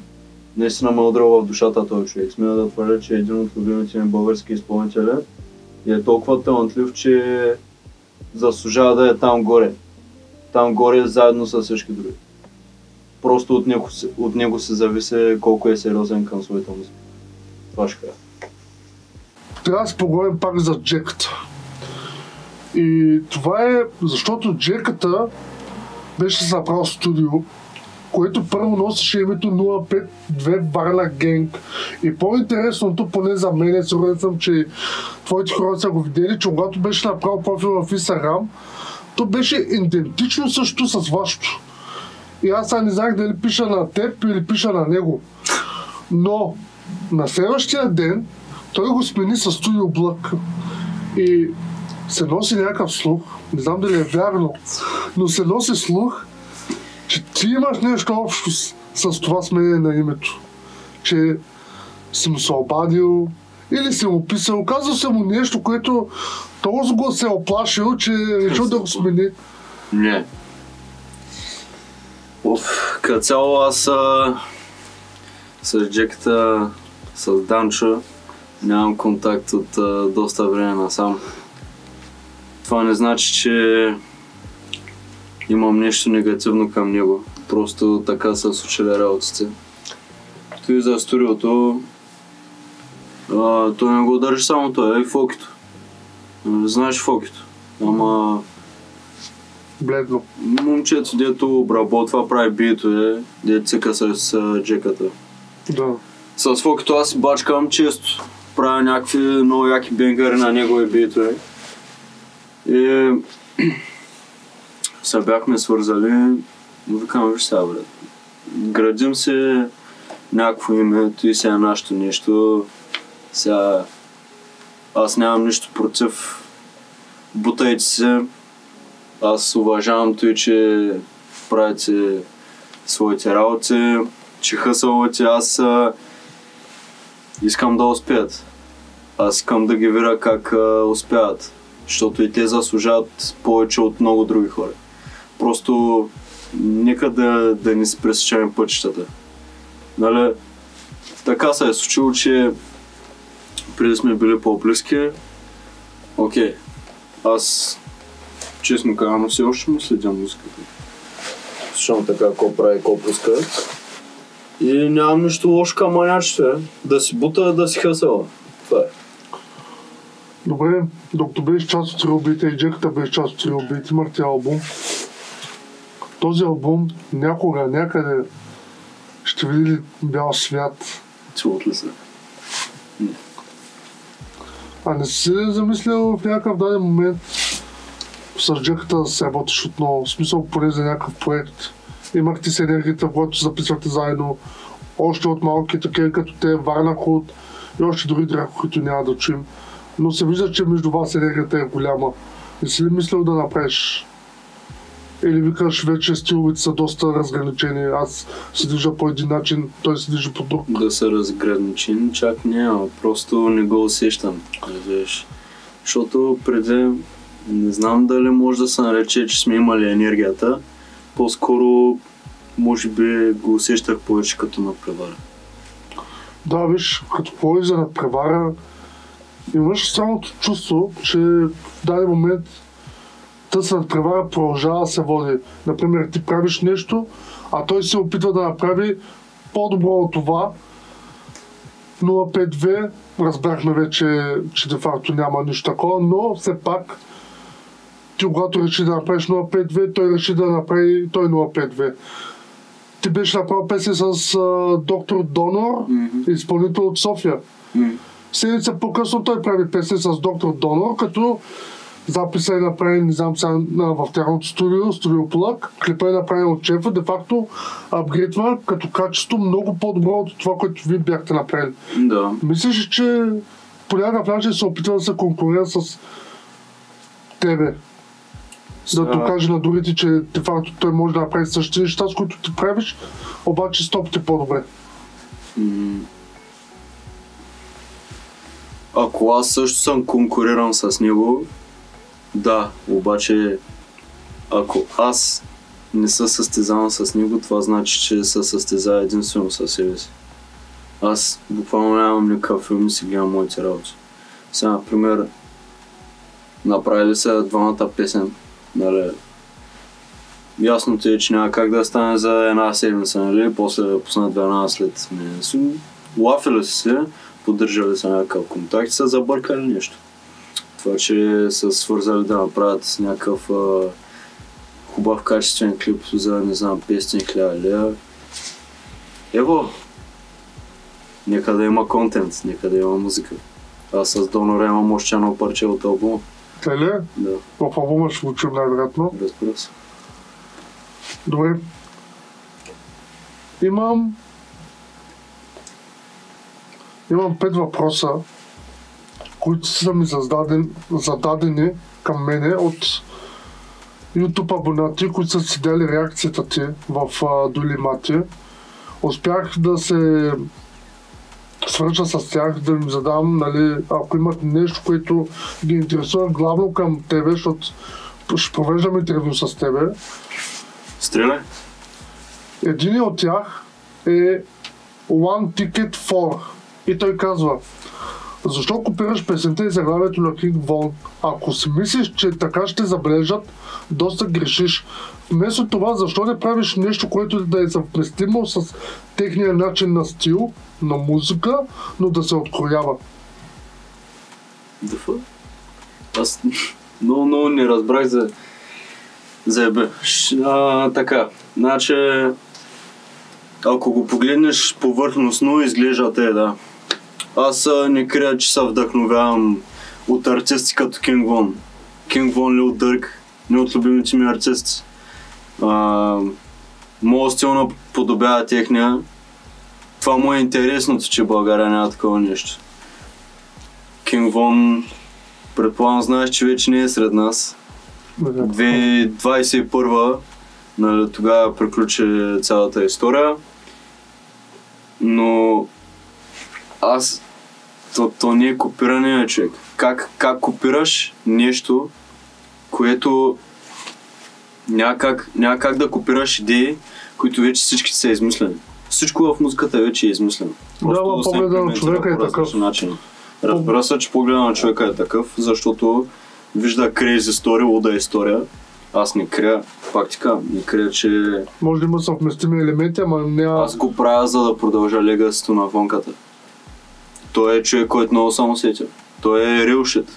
Наистина ме удрал в душата този човек. Смея да твърдя, че е един от любимите ми български изпълнители. И е толкова талантлив, че заслужава да е там горе. Там горе заедно с всички други. Просто от него се зависи колко е сериозен към своята музика. Това ще кажа. Трябва да си поговорим пак за джеката. И това е защото джеката беше направил студио, което първо носеше името 052 Варна Генг. И по-интересното, поне за мен, сигурен съм, че твоите хора са го видели, че когато беше направил профил в Instagram, то беше идентично също с вашето. И аз не знаех дали пиша на теб или пиша на него. Но на следващия ден той го смени с Studio Black. И се носи някакъв слух, не знам дали е вярно, но се носи слух, че ти имаш нещо общо с това сменение на името. Че си му се обадил или си му писал, казал се му нещо, което толкова го се е оплашил, че решил да го смени. Не. Като цяло аз с джеката, с Данчо, нямам контакт от доста време насам. Това не значи, че имам нещо негативно към него. Просто така са случили работите. Той за студиото, той не го държи само той, и Фокито. Знаеш Фокито? Ама... Бледно. Момчето, дето обработва, прави битове, дето цика с джеката. Да. С Фокито аз си бачкам често. Правя някакви много яки бенгари на негови битове. И се бяхме свързали, викам, виж сега, брат. Градим се някакво име, и сега нашето нещо. Сега аз нямам нищо против. Бутайте се. Аз уважавам той, че правите своите работи, че хъсълвате. Аз искам да успеят. Аз искам да ги видя как успяват. Защото и те заслужават повече от много други хора. Просто нека да не си пресечаме пътищата. Нали? Така се е случило, че преди сме били по-близки. Окей. Аз честно казвам, все още му следя музиката. Слушам така, какво прави, какво пуска. И нямам нищо лошо към манячето. Да си бута, да си хасала. Това е. Добре, докато беше част от Трилбит и джеката беше част от Трилбит, имахте албум. Този албум някога, някъде ще види ли бял свят? Целот ли се? А не си замислил в някакъв даден момент с джеката да се работиш отново? В смисъл поне за някакъв проект. Имахте си енергията, когато записвате заедно. Още от малки такива като те, Варна Худ и още други драко, които няма да чуем. Но се вижда, че между вас енергията е голяма. Не си ли мислил да направиш? Или викаш, вече стиловете са доста разграничени, аз се движа по един начин, той се движи по друг. Да са разграничени, чак няма, просто не го усещам, разбираш. Защото преди, не знам дали може да се нарече, че сме имали енергията, по-скоро може би го усещах повече като надпревара. Да, виж, като говориш за надпревара, имаш странното чувство, че в даден момент тъс надпревара продължава да се води. Например, ти правиш нещо, а той се опитва да направи по-добро от това. 0-5-2, разбрахме вече, че де-факто няма нищо такова, но все пак ти когато реши да направиш 0-5-2, той реши да направи той 0-5-2. Ти беше направил песен с доктор Донор, изпълнител от София. Седмица по-късно той прави песен с доктор Донор, като записа е направен, не знам сега, в тяхното студио Плък, клипа е направен от шефа, де-факто апгрейдва като качество много по-добро от това, което вие бяхте направили. Да. Мислиш, че по някакъв начин се опитва да се конкурира с тебе? Да докаже на другите, че де-факто той може да направи същите неща, с които ти правиш, обаче 100 пъти по-добре. Ако аз също съм конкуриран с него, да, обаче ако аз не се състезавам с него, това значи, че се състезава единствено със себе си. Аз буквално нямам никакъв филм и си гледам моите работи. Сега, например, направили са двамата песен, нали? Ясното е, че няма как да стане за една седмица, нали? После да пуснат една след мен. Лафили си, поддържали са някакъв контакт и са забъркали нещо. Това, че са свързали да направят някакъв хубав качествен клип за, не знам, 500 лева. Ево! Нека да има контент, нека да има музика. Аз с Донора имам още едно парче от албума. Теле? Да. В албума ще учим най-вероятно. Разбира се. Добре. Имам 5 въпроса, които са ми зададени към мене от YouTube абонати, които са си дали реакцията ти в Долимати. Успях да се свърша с тях, да им задам, нали, ако имат нещо, което ги интересува главно към тебе, защото ще провеждам интервю с тебе. Стреляй! Един от тях е One Ticket For и той казва: защо копираш песента и заглавието на King Von? Ако си мислиш, че така ще забележат, доста грешиш. Вместо това, защо не правиш нещо, което да е съвместимо с техния начин на стил, на музика, но да се откроява? Дъфа? Аз много не разбрах за ебе. Така, значи, ако го погледнеш повърхностно, изглежда да. Аз не крия, че се вдъхновявам от артисти като King Von. King Von, Lil Durk, не от любимите ми артисти. Моят стил наподобява техния. Това му е интересното, че България няма такова нещо. King Von, предполагам, знаеш, че вече не е сред нас. 2021, нали, тогава приключи цялата история. Но аз... То не е копиране, човек. Как копираш нещо, което няма как да копираш идеи, които вече всички са измислени. Всичко в музиката вече е измислено. Да, погледа на човека е такъв. Разбира се, че погледа на човека е такъв, защото вижда crazy story, луда история. Аз не крия, пак ти казвам, не крия, че... Може да има съвместими елементи, ама няма... Аз го правя, за да продължа легасито на вонката. Той е човек, който много само сетя. Той е real shit.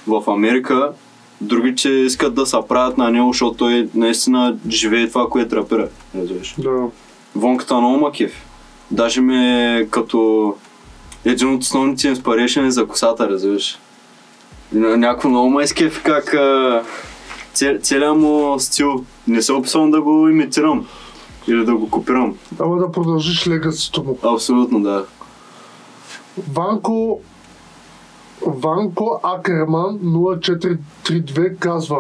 В Америка другите искат да се правят на него, защото той наистина живее това, което рапира. Да. Вонката много ма кеф. Даже ми е като един от основните inspiration за косата, разбираш. Някакво много ма изкеф как целият му стил. Не се описвам да го имитирам или да го копирам. Ама да продължиш легасито му. Абсолютно, да. Ванко Акерман 0432 казва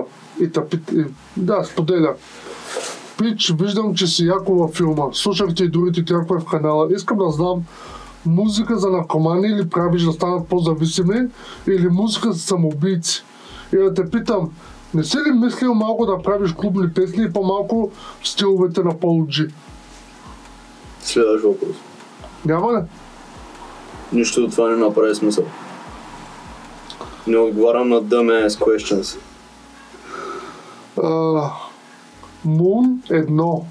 споделя: Пич, виждам, че си яко във филма. Слушах ти и другите тяхове в канала. Искам да знам, музика за наркомани ли правиш да станат по-зависими, или музика за самоубийци? И да те питам, не си ли мислил малко да правиш клубни песни и по-малко в стиловете на Polo G? Следващ въпрос. Няма ли? Нищо от това не направи смисъл. Не отговарям на dumbass questions. Moon 1.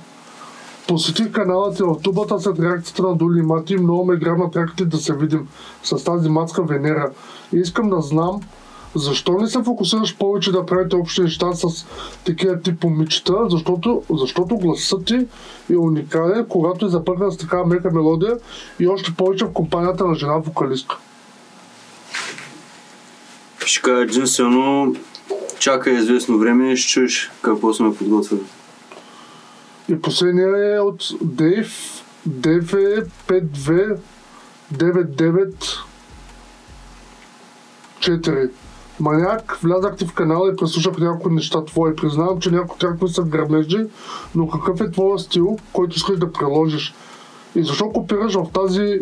Посетих каналът в тубата след реакцията на Дули Мати. Много ме грабна траките да се видим с тази мацка Венера. И искам да знам защо не се фокусираш повече да правите общи неща с такива тип момичета, защото гласът ти е уникален, когато е запъкнат с такава мека мелодия и още повече в компанията на жена вокалистка. Ще кажа единствено, чакай известно време и ще чуеш какво сме подготвили. И последния е от Дейв. Дейв е 5299-4. Маняк, влязах ти в канала и преслушах някои неща твои. Признавам, че някои трякове са грабежи, но какъв е твоя стил, който искаш да приложиш? И защо копираш в тази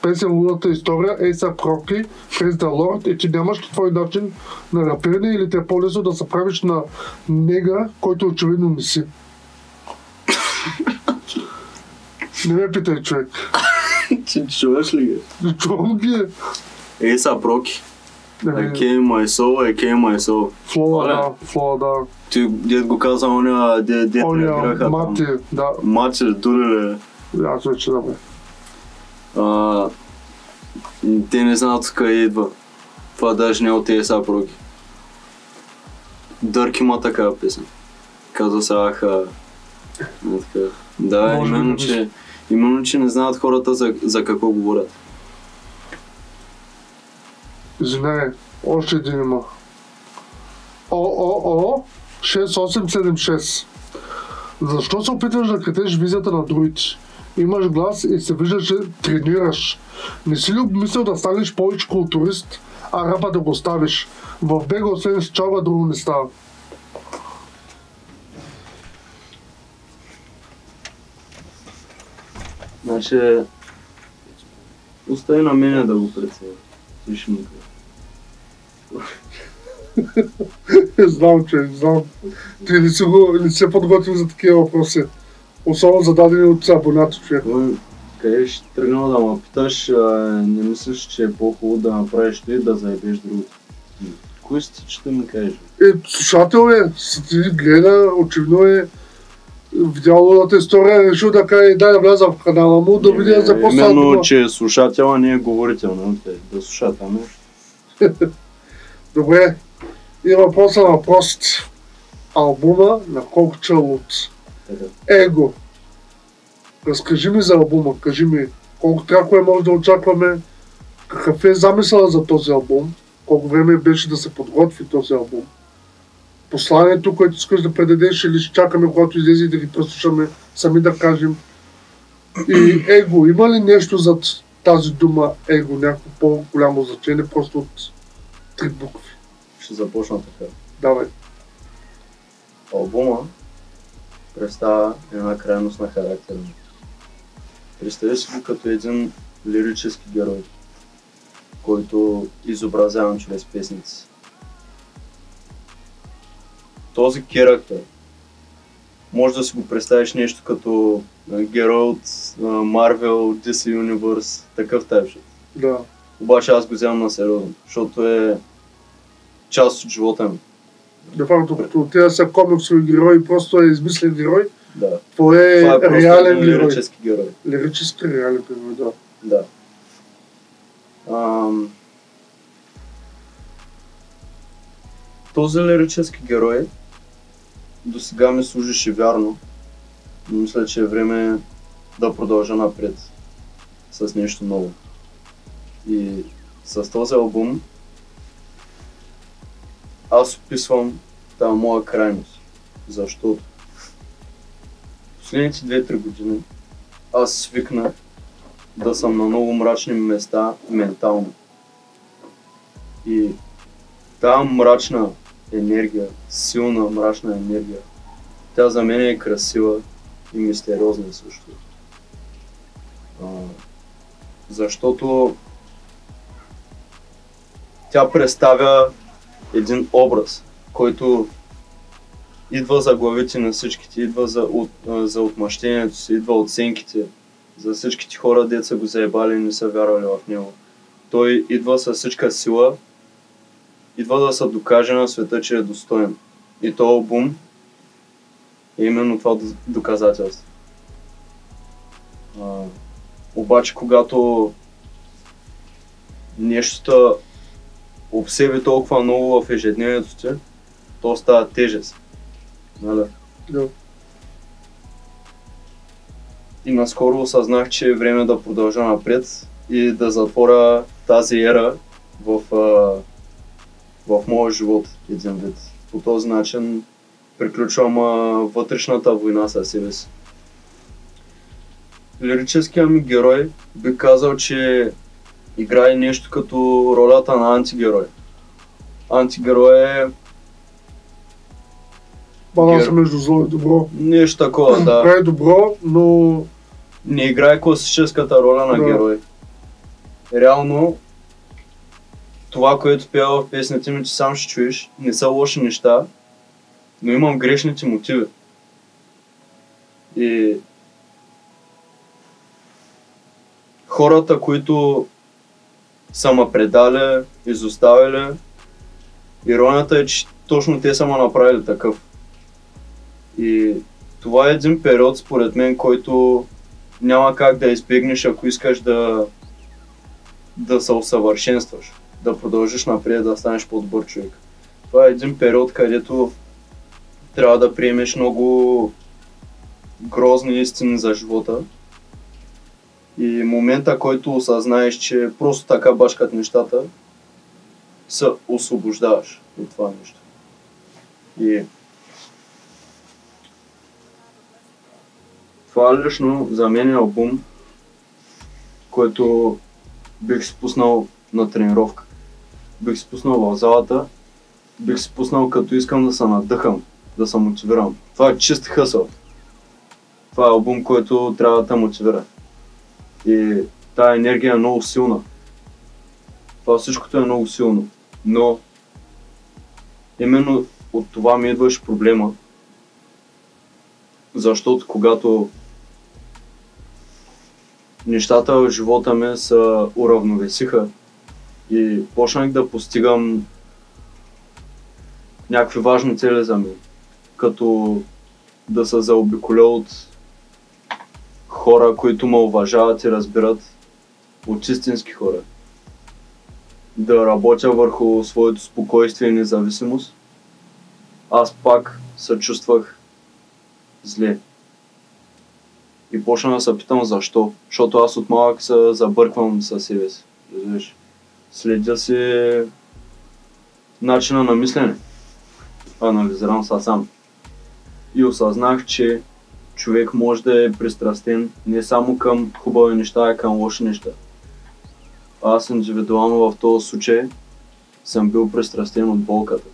песен лудата история A$AP Rocky, Praise the Lord, и ти нямаш твой начин на рапиране или те е по-лесно да се правиш на нега, който очевидно не си? Не ме питай, човек. Ти чуваш ли ги? Не чувам ги. A$AP Rocky. I came my soul. Флоа, да. Ти дед го каза оня, дед реагираха там. Мати, да. Мати, дуле. Аз вече да бе. Те не знаят къде идва. Това даже не е от A$AP Rocky. Дърк има такава песен. Казва се Аха. Да, именно, че не знаят хората за какво говорят. Извинявай, още един има. 6876. Защо се опитваш да кретеш визията на другите? Имаш глас и се вижда, че тренираш. Не си ли обмислил да станеш повече културист, а рапа да го ставиш? В бега освен с чалга друго не става. Значи, остави на мене да го преценя. Ти ще ми кажа. Знам. Ти не си подготвил за такива въпроси. Особено зададени от абонати, човек. Къде ще тръгнал да ме питаш, не мислиш, че е по-хубаво да направиш ти и да заебеш другото? Кой си ти, че да ми кажеш? Слушател си ти гледа, очевидно е видял лудата история, решил да каже, дай да вляза в канала му, да видя за какво става. Именно, че е слушател, а не е говорител, да слушател, не? Добре, и въпроса на въпросите. Албума на Kokcha Lutz. Его. Разкажи ми за албума, кажи ми колко тракове може да очакваме, какъв е замисъла за този албум, колко време беше да се подготви този албум. Посланието, което искаш да предадеш, или ще чакаме, когато излезе и да ги преслушаме, сами да кажем. И его, има ли нещо зад тази дума его, някакво по-голямо значение, просто от 3 букви? Ще започна така. Давай. Албума представя една крайност на характера ми. Представи си го като един лирически герой, който изобразявам чрез песници. Този характер може да си го представиш нещо като герой от Marvel, DC Universe, такъв тайпшит. Да. Обаче аз го вземам на сериозно, защото е част от живота ми. Де факто, като те са комиксови герои, просто е измислен герой. Да. Това е реален герой. Лирически герой. Лирически реален герой, да. Да. Този лирически герой до сега ми служише вярно, но мисля, че е време да продължа напред с нещо ново. И с този албум аз описвам тази моя крайност, защото последните 2-3 години аз свикнах да съм на много мрачни места ментално. И тази мрачна енергия, силна мрачна енергия, тя за мен е красива и мистериозна също. Защото тя представя един образ, който идва за главите на всичките, идва за отмъщението си, идва от сенките, за всичките хора, деца са го заебали и не са вярвали в него. Той идва със всичка сила идва да се докаже на света, че е достоен. И този албум е именно това доказателство. Обаче, когато нещо обсеби толкова много в ежедневието ти, то става тежест. Нали? Да. И наскоро осъзнах, че е време да продължа напред и да затворя тази ера в моя живот един вид. По този начин приключвам вътрешната война със себе си. Лирическият ми герой би казал, че играе нещо като ролята на антигерой. Антигерой е баланса между зло и добро. нещо такова, да. Играе добро, но Не играе класическата роля на герой. Реално, това, което пева в песните ми, че сам ще чуеш, не са лоши неща, но имам грешните мотиви. И хората, които са ме предали, изоставили, иронията е, че точно те са ме направили такъв. И това е един период, според мен, който няма как да избегнеш, ако искаш да се усъвършенстваш, да продължиш напред, да станеш по-добър човек. Това е един период, където трябва да приемеш много грозни истини за живота. И момента, който осъзнаеш, че просто така бачкат нещата, се освобождаваш от това нещо. И това лично за мен е албум, който бих си пуснал на тренировка. Бих си пуснал в залата, бих си пуснал като искам да се надъхам, да се мотивирам. Това е чист хъсъл. Това е албум, който трябва да те мотивира. И тая енергия е много силна. Това всичкото е много силно. Но именно от това ми идваше проблема. Защото когато нещата в живота ми се уравновесиха и почнах да постигам някакви важни цели за мен, като да се заобиколя от хора, които ме уважават и разбират, от истински хора. Да работя върху своето спокойствие и независимост, аз пак се чувствах зле. И почна да се питам защо. Защото аз от малък се забърквам със себе си. Следя си начина на мислене. Анализирам се сам. И осъзнах, че човек може да е пристрастен не само към хубави неща, а към лоши неща. Аз индивидуално в този случай съм бил пристрастен от болката.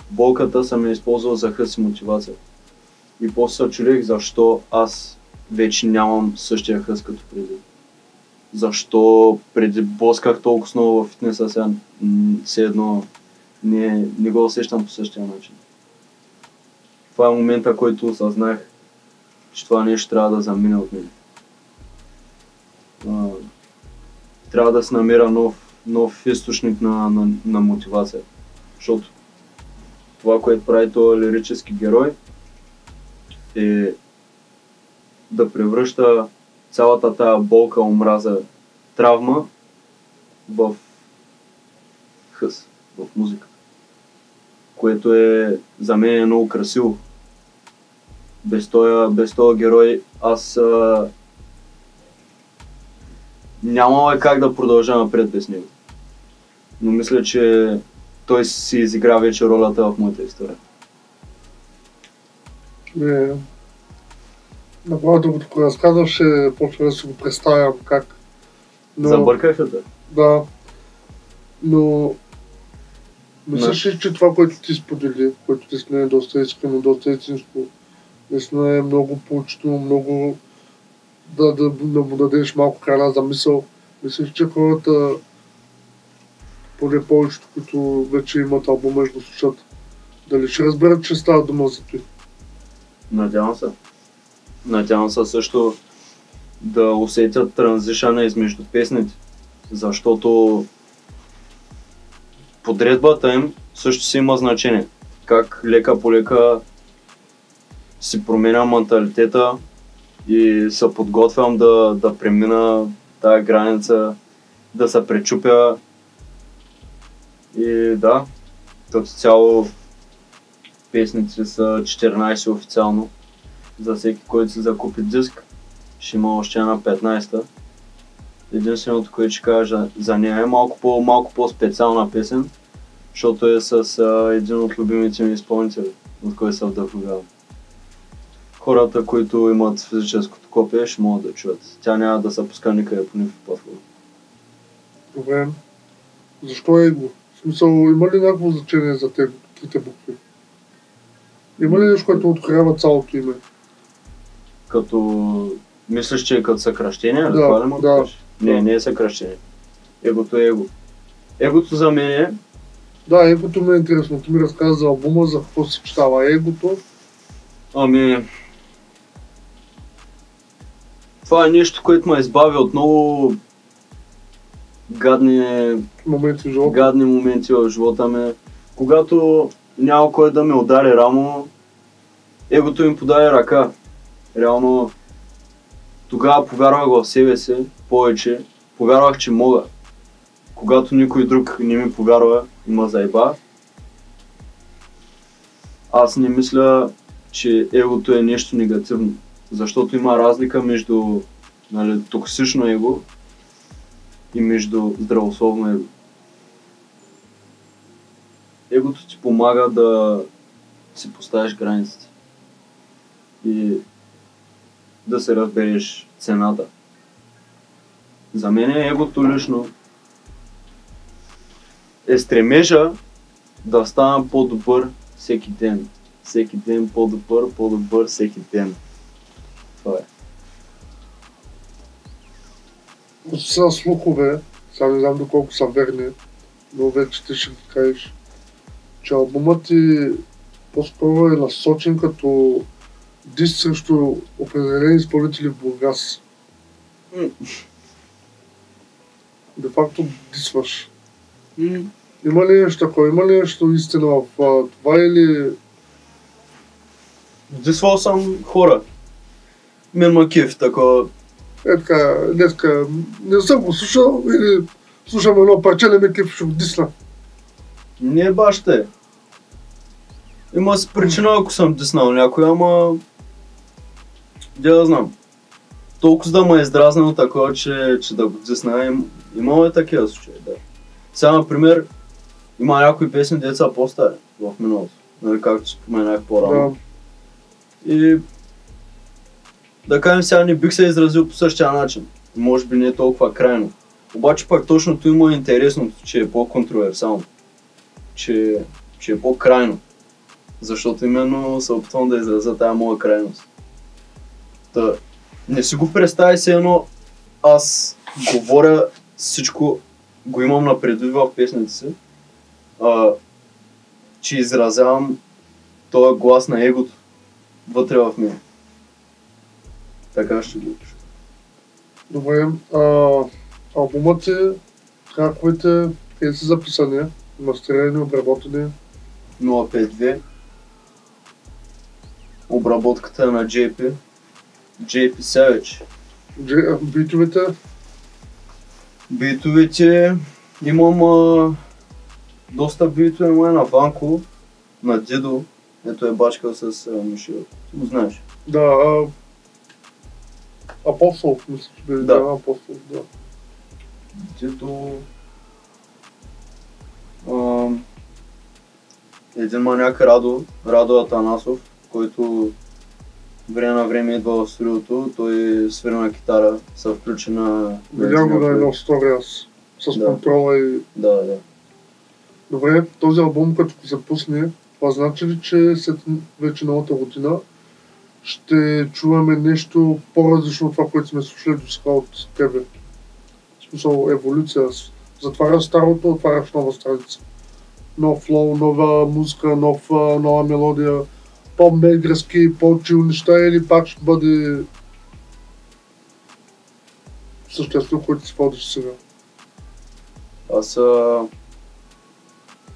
Болката съм я използвал за хъс и мотивация. И после се чудех защо аз вече нямам същия хъс като преди. Защо преди блъсках толкова много в фитнеса, сега все едно не го усещам по същия начин. Това е момента, който осъзнах, че това нещо трябва да замине от мен. Трябва да се намеря нов източник на мотивация. Защото това, което прави този лирически герой, е да превръща цялата тая болка, омраза, травма в хъс, в музика. Което е за мен е много красиво. Без този герой аз нямало как да продължа напред без него. Но мисля, че той си изигра вече ролята в моята история. Направо докато разказваше, почва да си го представям как. Забърках ли те? Да. Но мислиш ли, че това, което ти сподели, което ти сме доста искрено, доста истинско, наистина е много поучително, много да му дадеш малко храна за мисъл. Мислиш, че хората, поне повечето, които вече имат албума, ще го слушат, дали ще разберат, че става дума за той? Надявам се. Надявам се също да усетят транзишъна измежду песните, защото подредбата им също си има значение. Как лека по лека си променя менталитета и се подготвям да премина тая граница, да се пречупя. И да, като цяло песните са 14 официално. За всеки, който си закупи диск, ще има още една 15-та. Единственото, което ще кажа за нея е малко по-специална песен, защото е с един от любимите ми изпълнители, от който се вдъхновявам. Хората, които имат физическото копие, ще могат да чуят. Тя няма да се пуска никъде по никакъв платформа. Добре. Защо его? В смисъл, има ли някакво значение за трите букви? Има ли нещо, което откроява цялото име? Като мислиш, че е като съкращение? Да, това ли му да. кажеш? Не е съкращение. Егото е его. Егото за мен е... Да, егото ми е интересно. Ти ми разказа за албума, за какво се читава егото. Ами... Това е нещо, което ме избави от много гадни Моменти в живота. гадни моменти в живота ми. Когато няма кой да ме удари рамо, егото им подаде ръка. Реално тогава повярвах в себе си повече. Повярвах, че мога. Когато никой друг не ми повярва и ме заеба, аз не мисля, че егото е нещо негативно. Защото има разлика между токсично его и между здравословно его. Егото ти помага да си поставиш границите и да се разбереш цената. За мен егото лично е стремежа да стана по-добър всеки ден. Всеки ден по-добър всеки ден. Това е. Са слухове, сега не знам доколко са верни, но вече ти ще ги кажеш, че албумът ти по-скоро е насочен като диск срещу определени изпълнители в Бургас. Де факто дисваш. Има ли нещо такова? Има ли нещо истина в това или... Дисвал съм хора. Мен ма кеф такова. Е така, днеска не съм го слушал или слушам едно парче, не ме кеф, ще го дисна. Не е баш те. Има си причина, ако съм диснал някой, ама... Да знам. Толкова да ме е издразнил такова, че да го дисна, имало е такива случаи, да. Сега, например, има някои песни, деца по-стари в миналото, нали, както споменах по-рано. Да. И да кажем, сега не бих се изразил по същия начин. Може би не е толкова крайно. Обаче пак точното има интересното, че е по-контроверсално. Че е по-крайно. Защото именно се опитвам да изразя тая моя крайност. Та, не си го представи се едно, аз говоря всичко, го имам на предвид в песните си, че изразявам този глас на егото вътре в мен. Така ще го пиша. Добре, албумът ти, траковете, къде са записани, мастерирани, обработени? 052. Обработката е на JP Savage. Битовете? Битовете имам доста битове на Ванко, на Дидо. Ето е бачкал с Мишел. Ти го знаеш? Да, Апостол, мисля, че бе, Да. Апостол, да. Дидо... един маняк Радо Атанасов, който време на време идва в студиото, той свири на китара, се включи на... Видях го на едно стори аз, с Да. контрола и... Да. Добре, този албум като го запусне, това значи ли, че след вече новата година ще чуваме нещо по-различно от това, което сме слушали до сега от тебе? В смисъл еволюция. Затваряш старото, отваряш нова страница. Нов флоу, нова музика, нова мелодия, по-мегарски, по-чил неща или пак ще бъде същия стил, който си водиш сега? Аз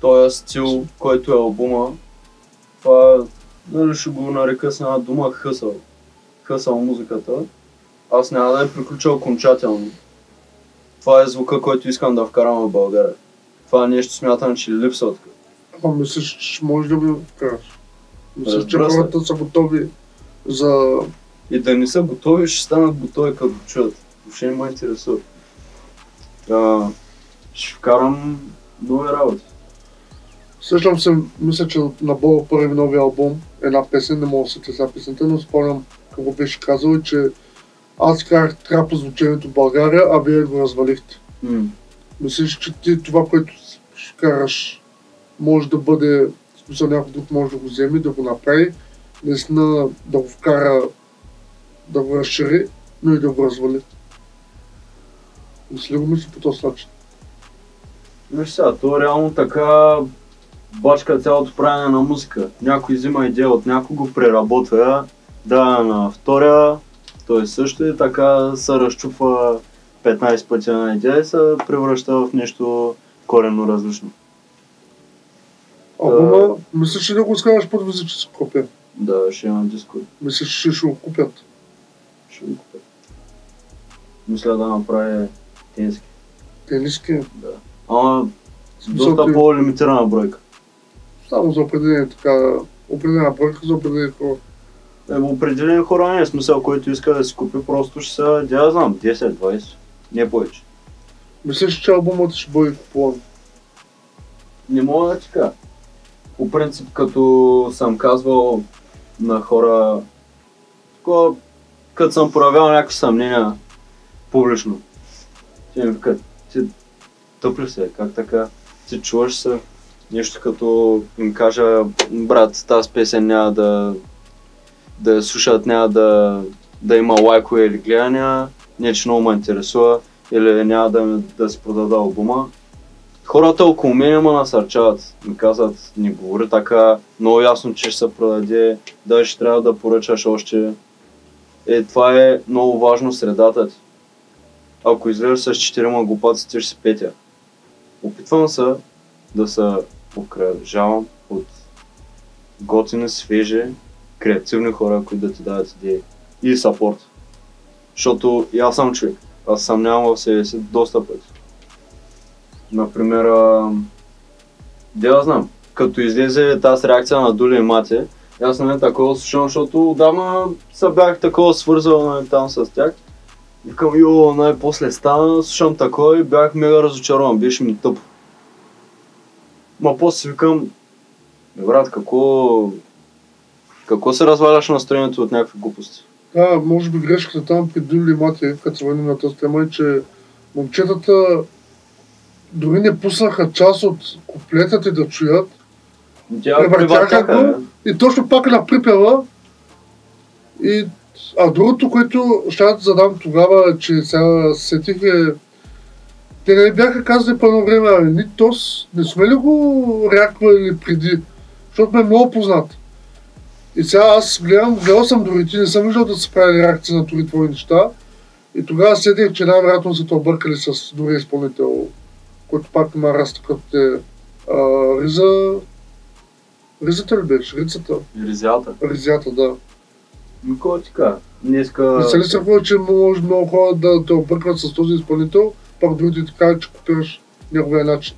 този стил, който е албума, това, нали, ще го нарека с една дума хъсъл. Хъсъл музиката. Аз няма да я приключа окончателно. Това е звука, който искам да вкарам в България. Това нещо смятам, че липсва така. Мислиш, че може да го вкараш? Мислиш, че Разбира се. хората са готови за... И да не са готови, ще станат готови като го чуят. Въобще не ме интересува. Ще вкарам нови работи. Сещам се, мисля, че на Боба първи новия албум, една песен, не мога да се сега песента, но спомням какво беше казал и че аз карах трап по звучението в България, а вие го развалихте. Мислиш, че ти това, което ще караш, може да бъде, в смисъл някой друг може да го вземе, да го направи, наистина да го вкара, да го разшири, но и да го развали. Мисли го мисли по този начин. Виж сега, то реално така бачка цялото правене на музика. Някой взима идея от някого, преработва, дава на втория, той също и така се разчупва 15 пъти на идея и се превръща в нещо коренно различно. Албума, мислиш ли да го скараш под физически копия? Да, ще имам Дискорд. Мислиш, че ще го купят? Ще го купя. Мисля да направя тенски. Тениски? Да. Ама Смисъл доста ти- по-лимитирана бройка. Само за определени така, определена бройка за определени хора. Определени хора не е смисъл, който иска да си купи, просто ще са, да знам, 10-20, не повече. Мислиш, че албумът ще бъде купуван? Не мога да ти кажа. По принцип, като съм казвал на хора, такова, като съм проявявал някакви съмнения публично, те ми викат, ти тъпли се, как така, ти чуваш се, нещо като им кажа, брат, тази песен няма да я слушат, няма да има лайкове или гледания, не че много ме интересува, или няма да си продаде албума. Хората около мен ме насърчават, ми казват, не говори така, много ясно, че ще се продаде, да ще трябва да поръчаш още. Това е много важно средата ти. Ако излезеш с 4 глупаци, ти ще си петя. Опитвам се да се обкръжавам от готини, свежи, креативни хора, които да ти дадат идеи и сапорт. Защото и аз съм човек, аз съмнявам в себе си доста пъти. Например, да знам, като излезе тази реакция на Дули и Мати, аз не такова слушам, защото отдавна се бях такова свързал там с тях. Викам, най-после стана, слушам такова и бях мега разочарован, беше ми тъпо. Ма после си викам, брат, какво се разваляш настроението от някакви глупости? Да, може би грешката там при Дули и Мати, като се върнем на тази тема, е, че момчетата дори не пуснаха част от куплетата да чуят. Тя Превъртяха го и точно пак на припева. А другото, което ще да задам тогава, че сега сетих е, те не бяха казали по едно време, ни тос, не сме ли го реаквали преди, защото ме е много познат. И сега аз гледал съм дори ти, не съм виждал да се прави реакция на дори твои неща. И тогава сетих, че най-вероятно са те объркали с дори изпълнител, който пак има раста като те Ризата ли беше? Рицата? Ризята, да. Кой ти кажа? Днеска... Не се ли страхува, че може много хора да те объркват с този изпълнител, пак другите ти кажат, че копираш неговия начин?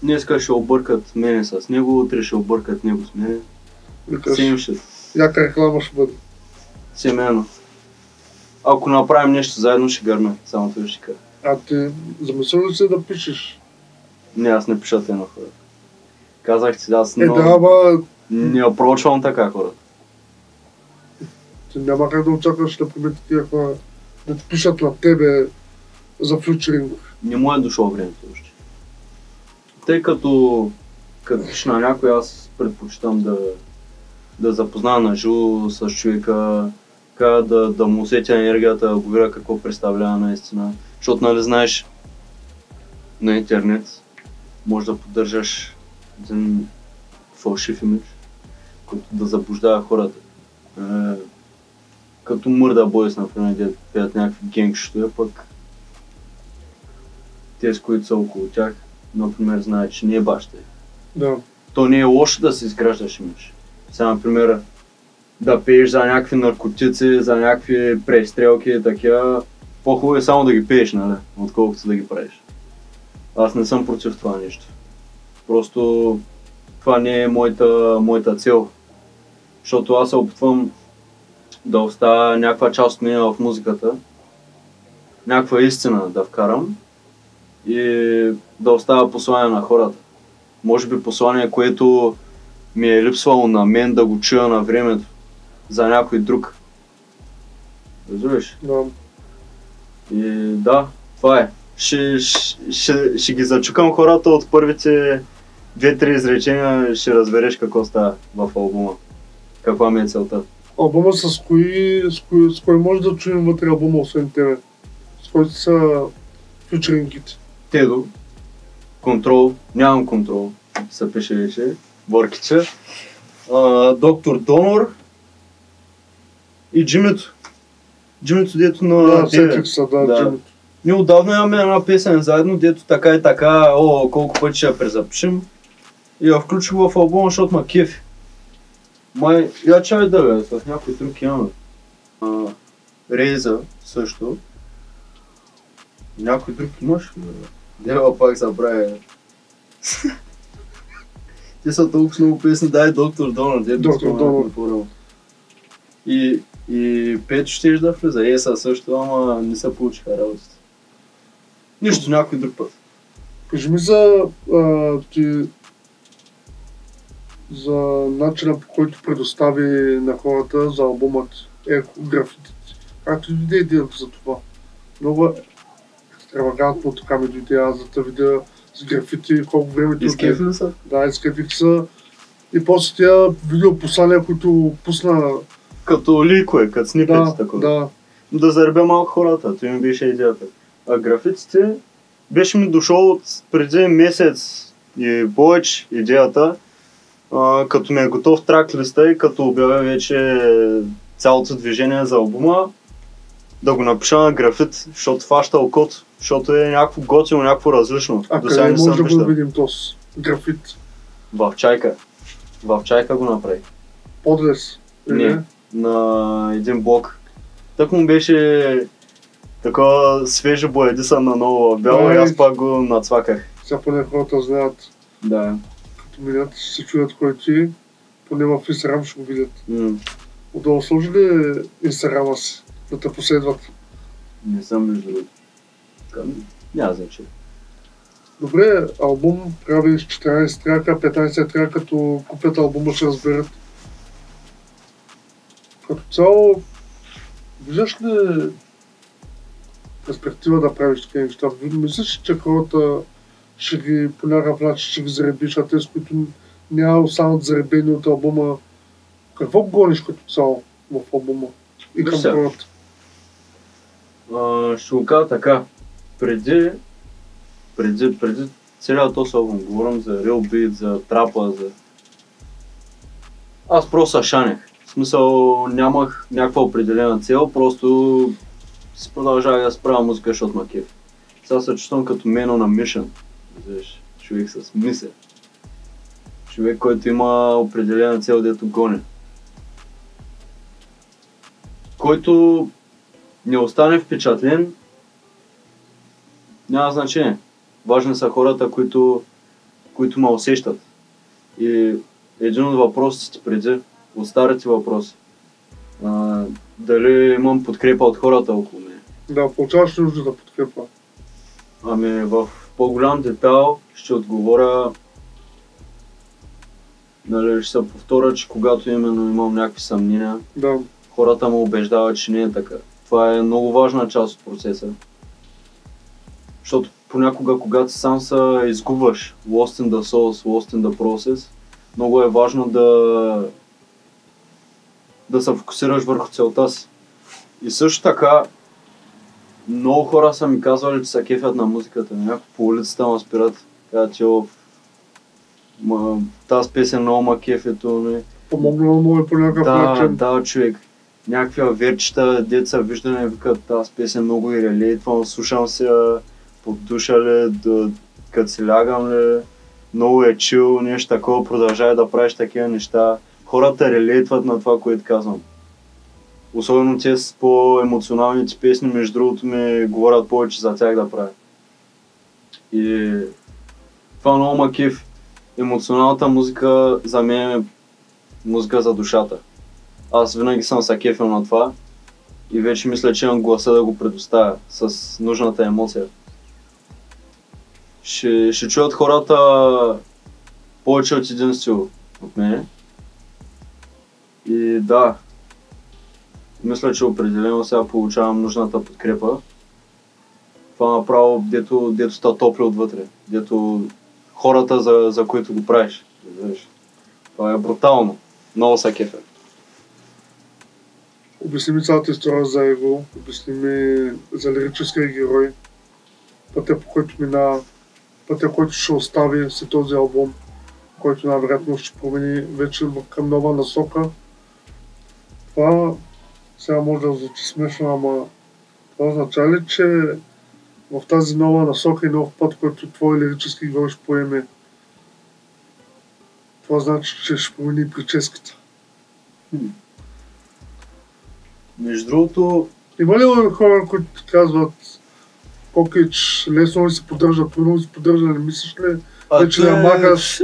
Днеска ще объркат мене с него, утре ще объркат него с мене. Викаш, яка реклама ще бъде. Семейно. Ако направим нещо заедно, ще гърме. Само това ще кажа. А ти замислил ли си да пишеш? Не, аз не пиша те на хората. Казах ти, аз не опрочвам така хората. Ти няма как да очакваш да приме такива хора, да ти пишат на тебе за фьючеринг. Не му е дошло времето още. Тъй като пиша на някой, аз предпочитам да запозная на живо с човека, да му усетя енергията, да го видя какво представлява наистина. Защото, нали знаеш, на интернет може да поддържаш един фалшив имидж, който да заблуждава хората. Като Мърда Бойс, например, да пеят някакви генгшитове, пък тези, които са около тях, например, знаят, че не е баща. Да. То не е лошо да си изграждаш имидж. Сега, например, да пееш за някакви наркотици, за някакви престрелки и такива. По-хубаво е само да ги пееш, нали? Отколкото да ги правиш. Аз не съм против това нещо. Просто това не е моята цел. Защото аз се опитвам да оставя някаква част от мен в музиката, някаква истина да вкарам и да оставя послание на хората. Може би послание, което ми е липсвало на мен да го чуя на времето за някой друг. Разбираш? Да. И да, това е. Ще ги зачукам хората от първите 2-3 изречения, ще разбереш какво става в албума. Каква ми е целта. Албума с кой може да чуем вътре албума, освен тебе? С които са фьючерингите? Тедо, Контрол, нямам контрол, се пише вече, Боркича, Доктор Донор и Джимито. Джимито, дето на Да, 9. сетих се, да, Джимито. Ние отдавна имаме една песен заедно, дето така и така, колко пъти ще я презапишем. И я включих в албума, защото ма кефи. Май, я чай да бе, с някой друг имаме. Рейза също. Някой друг имаш ли бе? Дева пак забравя. Те са толкова много песни, дай Доктор Донор, дето Доктор Донор. И Петро щеш да влиза, Еса също, ама не се получиха работите. Нищо, някой друг път. Кажи ми за начина, по който предостави на хората за албумът графитите. Както дойде идеята за това. Много екстравагантно така ми дойде аз за да видя с графити, колко време ти Изкефи ли са? Да, изкефих са. И после тия видеопослания, които пусна... Като ликове, като снипети такова. Да. Да заребя малко хората, това ми беше идеята. А графитите беше ми дошъл от преди месец и повече идеята, като ми е готов трак листа и като обявя вече цялото движение за албума, да го напиша на графит, защото фаща окото, защото е някакво готино, някакво различно. А къде може да го видим този графит? В Чайка. В Чайка го направи. Подлез? Не, на един блок. Так му беше такова свежо боядисан на ново в бяло и аз пак го нацваках. Сега поне хората знаят. Да. Като минат, ще се чуят кой ти, поне в Инстаграм ще го видят. Отдолу сложи ли Инстаграма си да те последват? Не съм между другото. Няма значение. Добре, албум правиш 14 трака, 15 трака, като купят албума ще разберат. Като цяло, виждаш ли перспектива да правиш такива неща? Мислиш, че хората ще ги по някакъв начин ще ги заребиш, а тези, които няма останат заребени от албума, какво гониш като цяло в албума и към хората? Ще го кажа така. Преди целият този албум, говорим за Real Beat, за трапа, за... Аз просто шанех. В смисъл нямах някаква определена цел, просто си продължавах да справя музика, защото ма кеф. Сега се чувствам като мено на мишън. Човек с мисъл. Човек, който има определена цел, дето гони. Който не остане впечатлен, няма значение. Важни са хората, които ме усещат. И един от въпросите преди, от старите въпроси, дали имам подкрепа от хората около мен. Да, получаваш нужда да подкрепа. Ами в по-голям детайл ще отговоря, нали, ще се повторя, че когато именно имам някакви съмнения, да, хората ме убеждават, че не е така. Това е много важна част от процеса. Защото понякога, когато сам се изгубваш, lost in the sauce, lost in the process, много е важно да се фокусираш върху целта си. И също така, много хора са ми казвали, че се кефят на музиката. Някой по улицата ме спират, казват, че тази песен много ма кефето. Помогнало много по някакъв начин. Да, човек. Някакви аверчета, деца виждане, викат, тази песен много и релейтвам, слушам се под душа ли, като си лягам ли. много е чил, нещо такова, продължава да правиш такива неща. Хората релейтват на това, което казвам. Особено те с по-емоционалните песни, между другото ми говорят повече за тях да правя. И това много ма кеф. Емоционалната музика за мен е музика за душата. Аз винаги съм се кефил на това и вече мисля, че имам гласа да го предоставя с нужната емоция. Ще чуят хората повече от един стил от мен. И да, мисля, че определено сега получавам нужната подкрепа. Това направо, дето ста топли отвътре, дето хората, за които го правиш. Това е брутално. Много са кефе. Обясни ми цялата история за Его, обясни ми за лирическия герой, пътя по който мина, пътя, който ще остави след този албум, който най-вероятно ще промени вече към нова насока. Това сега може да звучи смешно, ама това означава ли, че в тази нова насока и нов път, който твой лирически герой ще поеме, това значи, че ще промени прическата? Между другото... Има ли хора, които ти казват, Кокич, лесно ли се поддържа, трудно ли се поддържа, не мислиш ли вече да махаш?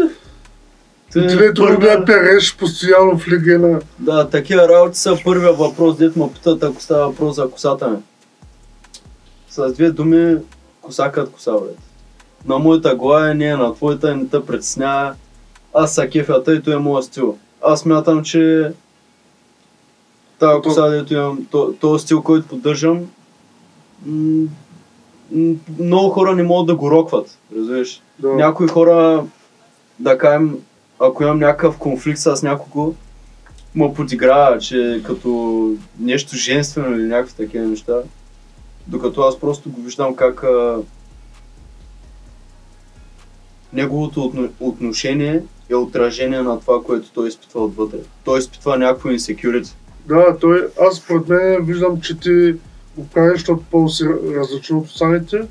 И ти ли трудно переш постоянно в легена? Да, такива работи са първия въпрос, дето ме питат, ако става въпрос за косата ми. С две думи, коса като коса, брат. На моята глава не е, на твоята не те притеснява. Аз са кефя, тъй то е моят стил. Аз смятам, че тази коса, дето имам, този стил, който поддържам, много хора не могат да го рокват, разбираш. Да. Някои хора, да кажем, ако имам някакъв конфликт с някого, ме подиграва, че като нещо женствено или някакви такива неща, докато аз просто го виждам как неговото отношение е отражение на това, което той изпитва отвътре. Той изпитва някакво insecurity. Да, аз според мен виждам, че ти го правиш, защото по-си различно от останалите.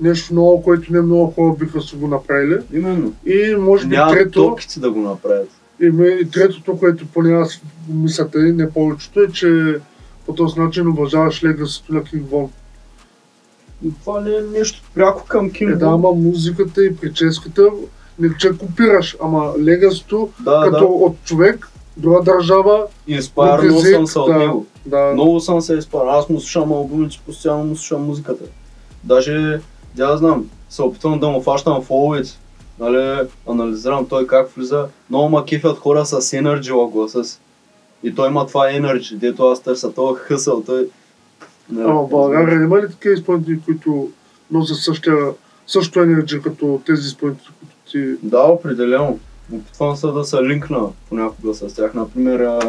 Нещо ново, което не много хора биха си го направили. Именно. И може би няма трето... топките да го направят. И третото, което поне аз мислята и не повечето е, че по този начин уважаваш легасито на Кинг Вон. Това не е нещо пряко към Кинг Да, Вон. ама музиката и прическата, не че копираш, ама легасито като от човек, друга държава. Инспайрнал съм се от него. Да. Много съм се изпарал. Аз му слушам албумите, постоянно му слушам музиката. Даже, да знам, се опитвам да му фащам фоловете. Нали, анализирам той как влиза. Много ма кефят хора с енерджи в гласа си. И той има това енерджи, дето аз търся този хъсъл. В България има ли такива изпълнители, които носят същото енерджи като тези изпълнители, които ти... Да, определено. Опитвам се да се линкна понякога с тях. Например,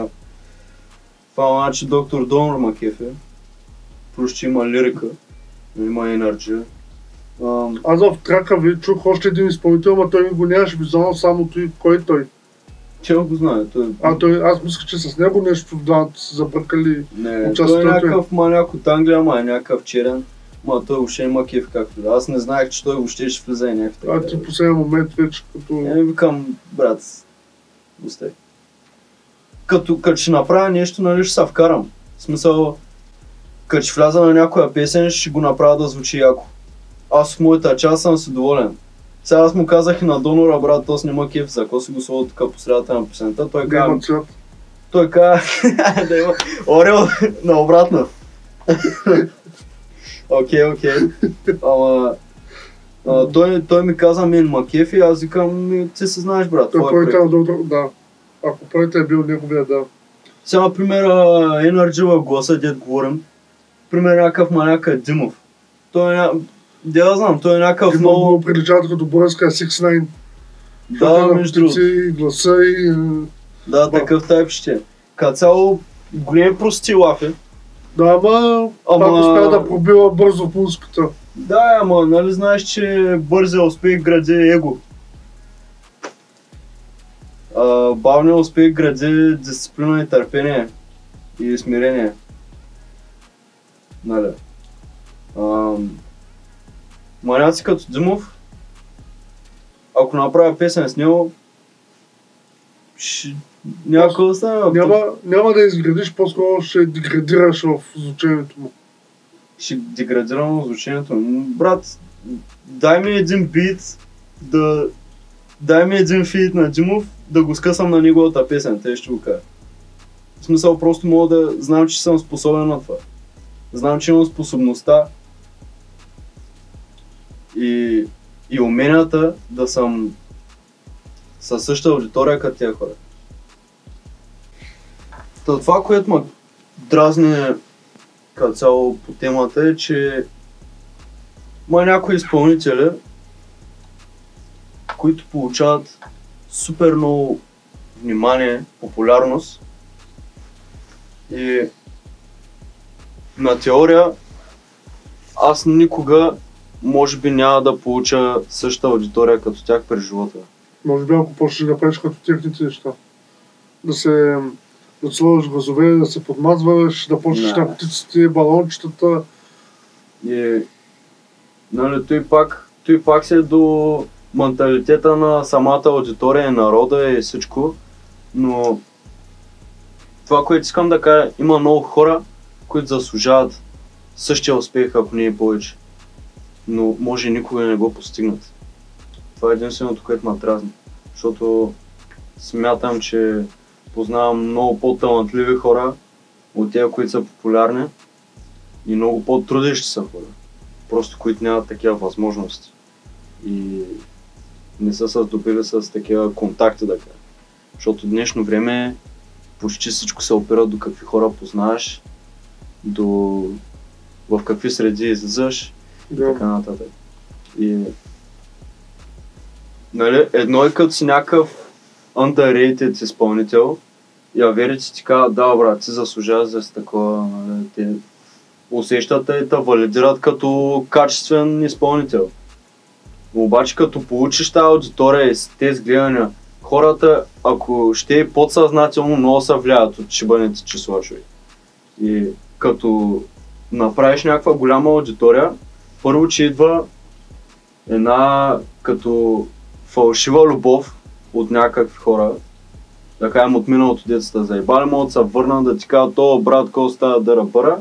това значи доктор Донор ма кефе. Плюс, че има лирика, има енерджи. Аз в трака ви чух още един изпълнител, но той го нямаше визуално, само той. Кой е той? Че го знае. Аз мисля, че с него нещо да са забъркали. Не, той е някакъв маняк от Англия, ама е някакъв черен. Ма той въобще има кеф както да. Аз не знаех, че той въобще ще влезе и някакви такива. Ти в последния момент вече като... Викам, брат, гостай. Като ще направя нещо, нали ще се вкарам. В смисъл, като ще вляза на някоя песен, ще го направя да звучи яко. Аз в моята част съм си доволен. Сега аз му казах и на Донора, брат, то снима кеф, за какво си го сложил тук по средата на песента. Той каза, да има Орел наобратно. Окей. Ама той ми каза мен ма кеф и аз викам, ти се знаеш, брат. Той да. Ако проектът е бил неговия, да. Сега, например, Energy в гласа, дед говорим. Пример някакъв маняка Димов. Той е да знам, той е някакъв много... Много приличават като българска 6ix9ine. Да, между другото. И гласа и... Да, такъв тайп ще. Като цяло, големи прости лафи. Да, ама пак успя да пробива бързо в музиката. Да, ама нали знаеш, че бързия успех гради его. Бавният успех гради дисциплина и търпение и смирение. Нали. Маняци като Димов, ако направя песен с него, няма какво да стане. Няма да изградиш, по-скоро ще деградираш в звучението му. Ще деградирам в звучението. Брат, дай ми един бит, дай ми един фит на Димов, да го скъсам на неговата песен, те ще го кажа. В смисъл, просто мога да знам, че съм способен на това. Знам, че имам способността и уменията да съм със същата аудитория като тия хора. Това, което ме дразни като цяло по темата е, че има някои изпълнители, които получават супер много внимание, популярност и на теория аз никога може би няма да получа същата аудитория като тях през живота. Може би ако почнеш да правиш като техните неща. Да сложиш газове, да се подмазваш, да почнеш на птиците, балончетата. И нали, той пак се до менталитета на самата аудитория, народа и всичко, но това, което искам да кажа, има много хора, които заслужават същия успех, ако не е повече, но може никога не го постигнат. Това е единственото, което ме дразни, защото смятам, че познавам много по-талантливи хора от тези, които са популярни и много по-трудещи са хора, просто които нямат такива възможности и не са се здобили с такива контакти, да кажа. Защото в днешно време почти всичко се опира до какви хора познаваш, в какви среди излизаш и така нататък. И нали, едно е като си някакъв underrated изпълнител и аверите ти казват, да брат, ти заслужаваш за си такова, нали, те усещат и те валидират като качествен изпълнител. Обаче като получиш тази аудитория и с тези гледания, хората, ако ще е подсъзнателно, много се влияят от шибаните числа, човек. И като направиш някаква голяма аудитория, първо, че идва една като фалшива любов от някакви хора, да кажем от миналото детството, заебали могат да се върнат да ти кажат, о брат, кой става да ръбъра,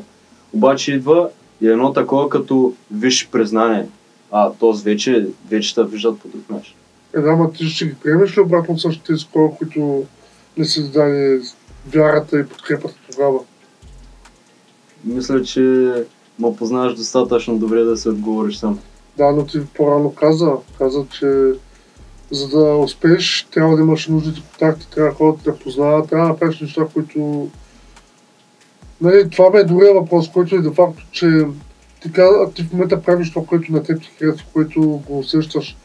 обаче идва и едно такова като висше признание. Тоест вече те виждат по друг начин. Ама ти ще ги приемеш ли обратно също тези хора, които не си даде вярата и подкрепата тогава? Мисля, че ме познаваш достатъчно добре да се отговориш сам. Да, но ти по-рано каза, че за да успееш, трябва да имаш нуждите контакти, трябва хората да познават, трябва да направиш неща, които... Нали, това бе другия въпрос, който е де факто, че ти в момента правиш това, което на теб ти харесва, което го усещаш,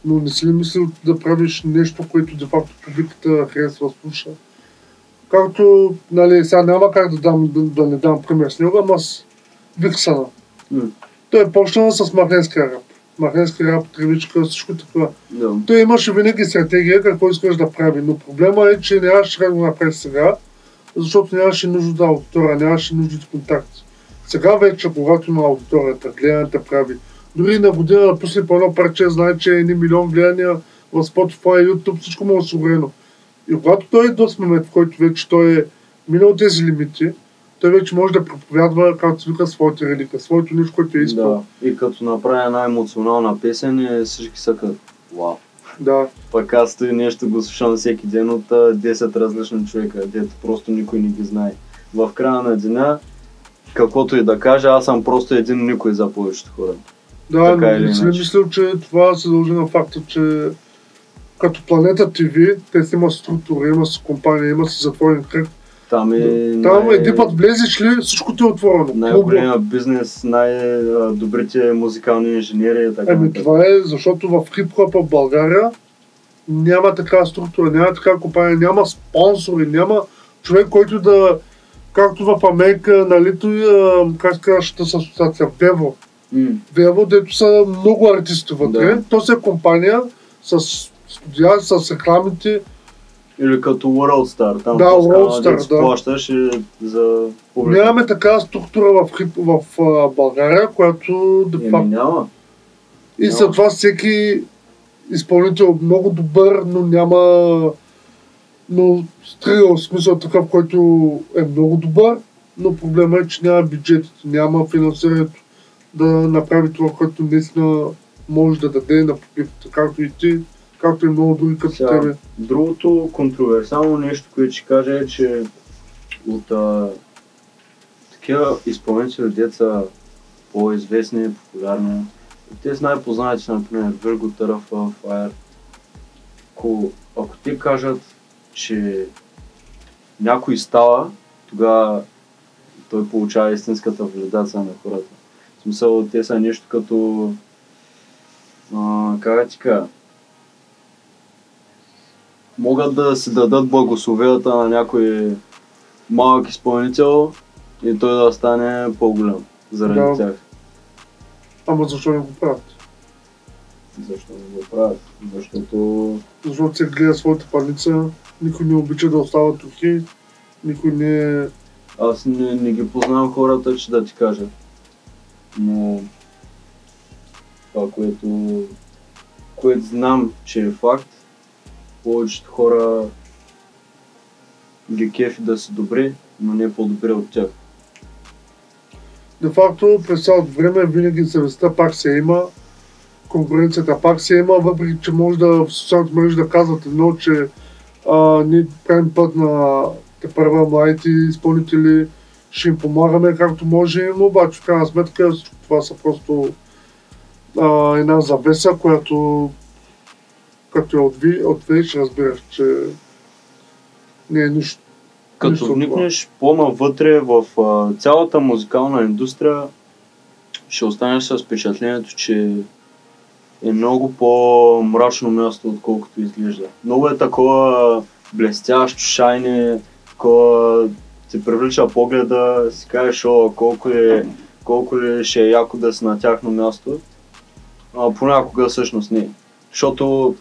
но не си ли мислил да правиш нещо, което де факто публиката харесва, слуша? Както, нали, сега няма как да не дам пример с него, ама с Виксана. Той е почнал с махленския рап. Махленския рап, тревичка, всичко такова. Той имаше винаги стратегия какво искаш да прави, но проблема е, че нямаше как да го направи сега, защото нямаше нужда да аудитория, нямаше нужда от контакти. Сега вече, когато има аудиторията, гледанията прави, дори на година да пусне по едно парче, знае, че е 1 милион гледания в Spotify, YouTube, всичко му е осигурено. И когато той е до момент, в който вече той е минал тези лимити, той вече може да проповядва, както се вика, своята религия, своето нещо, което е искал. Да, и като направи една емоционална песен, всички са като вау. Да. Пък аз стои нещо го слушам всеки ден от 10 различни човека, дето просто никой не ги знае. В края на деня, каквото и да кажа, аз съм просто един никой за повечето хора. Да, но не си мислил, че това се дължи на факта, че като Планета ТВ, те си има структура, има си компания, има си затворен кръг. Там един път влезеш ли, всичко ти е отворено. Най-големия бизнес, най-добрите музикални инженери и така. Това е, защото в хип-хопа в България няма такава структура, няма такава компания, няма спонсори, няма човек, който да, както в Америка, нали, как се казва асоциация, Vevo. Vevo, дето са много артисти вътре, то си е компания с студия, с рекламите. Или като World Star, там World Star, да плащаш и за публика. Нямаме такава структура в България, която де факто... Няма. И след това всеки изпълнител много добър, но няма... Но стрил, в смисъл такъв, който е много добър, но проблема е, че няма бюджетите, няма финансирането да направи това, което наистина може да даде на публиката, както и ти, както и много други като тебе. Другото контроверсално нещо, което ще кажа е, че от такива изпълнители деца по-известни, популярни, те са най-познати, например, Virgo, Terrafa, Fire. Ако те кажат, че някой става, тогава той получава истинската валидация на хората. В смисъл, те са нещо като... как ти кажа? Могат да си дадат благословията на някой малък изпълнител и той да стане по-голям заради тях. Ама защо не го правят? Защо не го правят? Защото се гледа своята паница, никой не обича да остава тухи, никой не... Аз не ги познавам хората, че да ти кажа. Но това, което знам, че е факт, повечето хора ги кефи да са добри, но не по-добри от тях. Де факто, през цялото време винаги съвестта пак се има, конкуренцията пак се има, въпреки че може да в социалните мрежи да казват едно, че ние правим път на те първа младите изпълнители, ще им помагаме както може, но обаче в крайна сметка това са просто една завеса, която като я отвееш, разбираш, че не е нищо. Като вникнеш по-навътре в цялата музикална индустрия, ще останеш с впечатлението, че е много по-мрачно място, отколкото изглежда. Много е такова блестящо, шайни, такова ти привлича погледа, си кажеш, колко ли ще е яко да си на тяхно място, а понякога всъщност не. Защото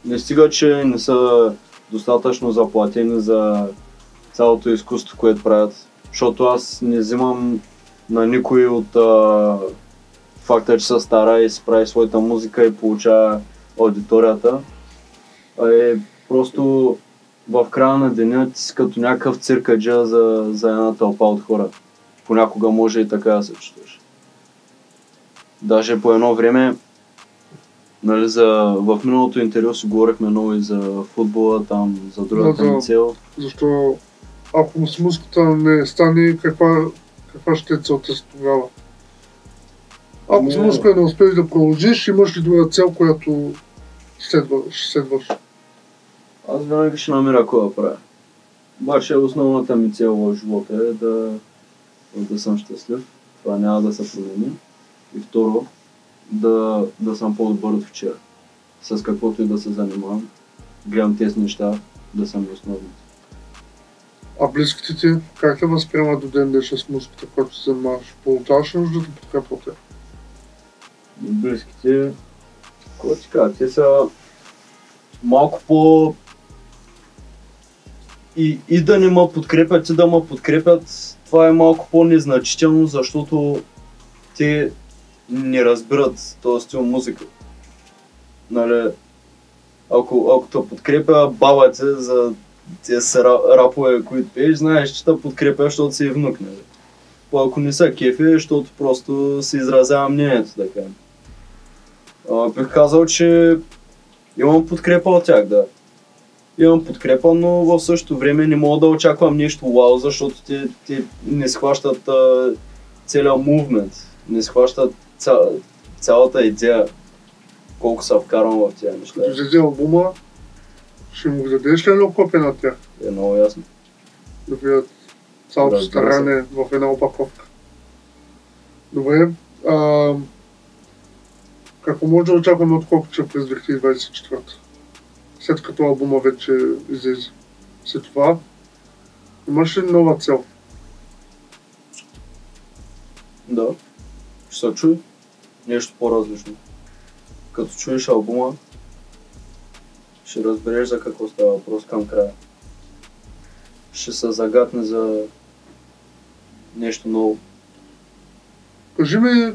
не стига, че не са достатъчно заплатени за цялото изкуство, което правят. Защото аз не взимам на никой от факта, че са стара и си прави своята музика и получава аудиторията. Просто в края на деня ти си като някакъв циркаджа за една тълпа от хора. Понякога може и така да се чувстваш. Даже по едно време, нали, в миналото интервю си говорихме много и за футбола, там, за другата ми цел. Защо ако с музиката не стане, каква ще е целта си тогава? Ако с музика не успееш да продължиш, имаш ли друга цел, която следваш? Аз винаги ще намеря какво да правя. Обаче основната ми цел в живота е да съм щастлив. Това няма да се промени. И второ, да съм по-добър от вчера. С каквото и да се занимавам. Гледам тези неща, да съм основни. А близките ти, как те възприемат до ден днешен с музиката, която се занимаваш? Получаваш ли нужда да подкрепят те? Близките, какво ти кажа, те са малко по... И да не ме подкрепят, и да ме подкрепят, това е малко по-незначително, защото те не разбират този стил музика. Нали, ако те подкрепя баба ти за тези рапове, които пееш, знаеш, че те подкрепя, защото си внук. Нали. Ако не са кефи, защото просто си изразява мнението, така. Бих казал, че имам подкрепа от тях, да. Имам подкрепа, но в същото време не мога да очаквам нещо вау, защото те не схващат целият мувмент, не схващат цялата идея, колко се вкарвам в тези неща. Като излезе албума, ще му дадеш ли едно копие на тях? Е много ясно. Да видят цялото старане в една опаковка. Добре. Какво може да очакваме от Кокче през 2024? След като албума вече излезе. След това, имаш ли нова цел? Да. Ще се чуй нещо по-различно. Като чуеш албума, ще разбереш за какво става въпрос към края. Ще се загатне за нещо ново. Кажи ми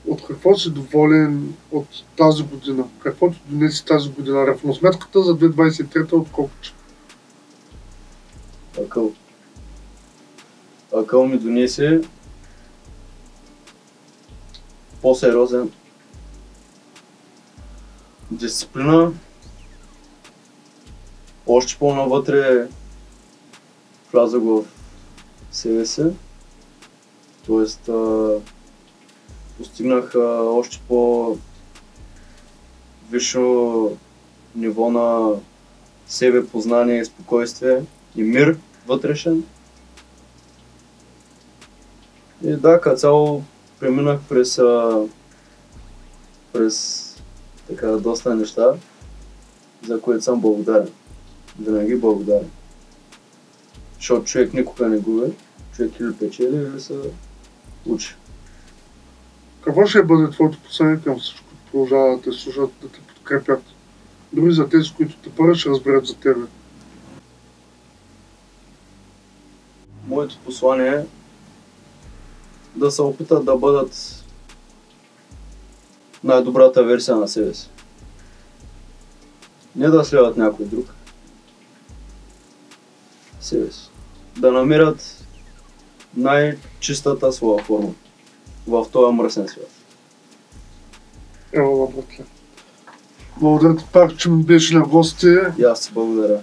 От какво си доволен от тази година? Каквото донеси тази година? Равносметката за 2023 от Кокче. Акъл ми донесе по-сериозен дисциплина, още по-навътре влязах в себе си, т.е. постигнах още по-висше ниво на себе познание и спокойствие и мир вътрешен. И да, като цяло преминах през така доста неща, за които съм благодарен. Винаги благодарен. Защото човек никога не губи, човек или печели, или се учи. Какво ще бъде твоето послание към всичко, които продължават да те слушат, да те подкрепят? Дори за тези, които те първо ще разберат за тебе. Моето послание е да се опитат да бъдат най-добрата версия на себе си. Не да следват някой друг. Себе си. Да намират най-чистата своя форма в този мръсен свят. Ева, братле. Благодаря ти пак, че ми беше на гости. И аз ти благодаря.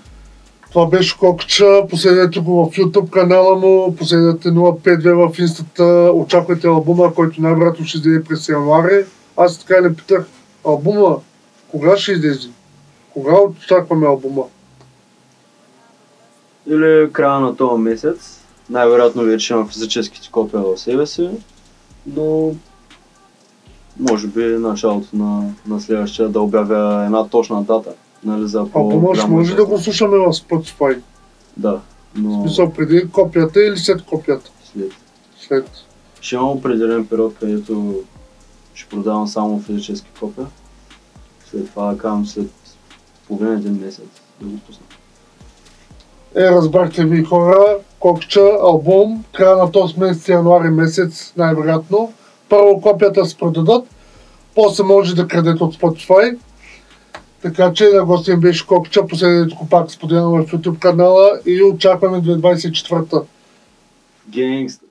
Това беше Кокча, последете го в YouTube канала му, последете 052 в инстата, очаквайте албума, който най-вероятно ще излезе през януари. Аз така не питах, албума кога ще излезе? Кога очакваме албума? Или края на този месец. Най-вероятно вече имам физическите копия в себе си, но може би началото на следващия да обявя една точна дата. Нали, за албума ще може да го слушаме в Spotify? Да, но... В смисъл преди копията или след копията? След. Ще имам определен период, където ще продавам само физически копия. След това да кажам след половина един месец да го пусна. Разбрахте ви хора, Кокча, албум, края на този месец, януари месец, най-вероятно. Първо копията се продадат, после може да крадете от Spotify. Така че на гости им беше Кокча, последните го пак споделям в YouTube канала и очакваме 2024-та. Генгст.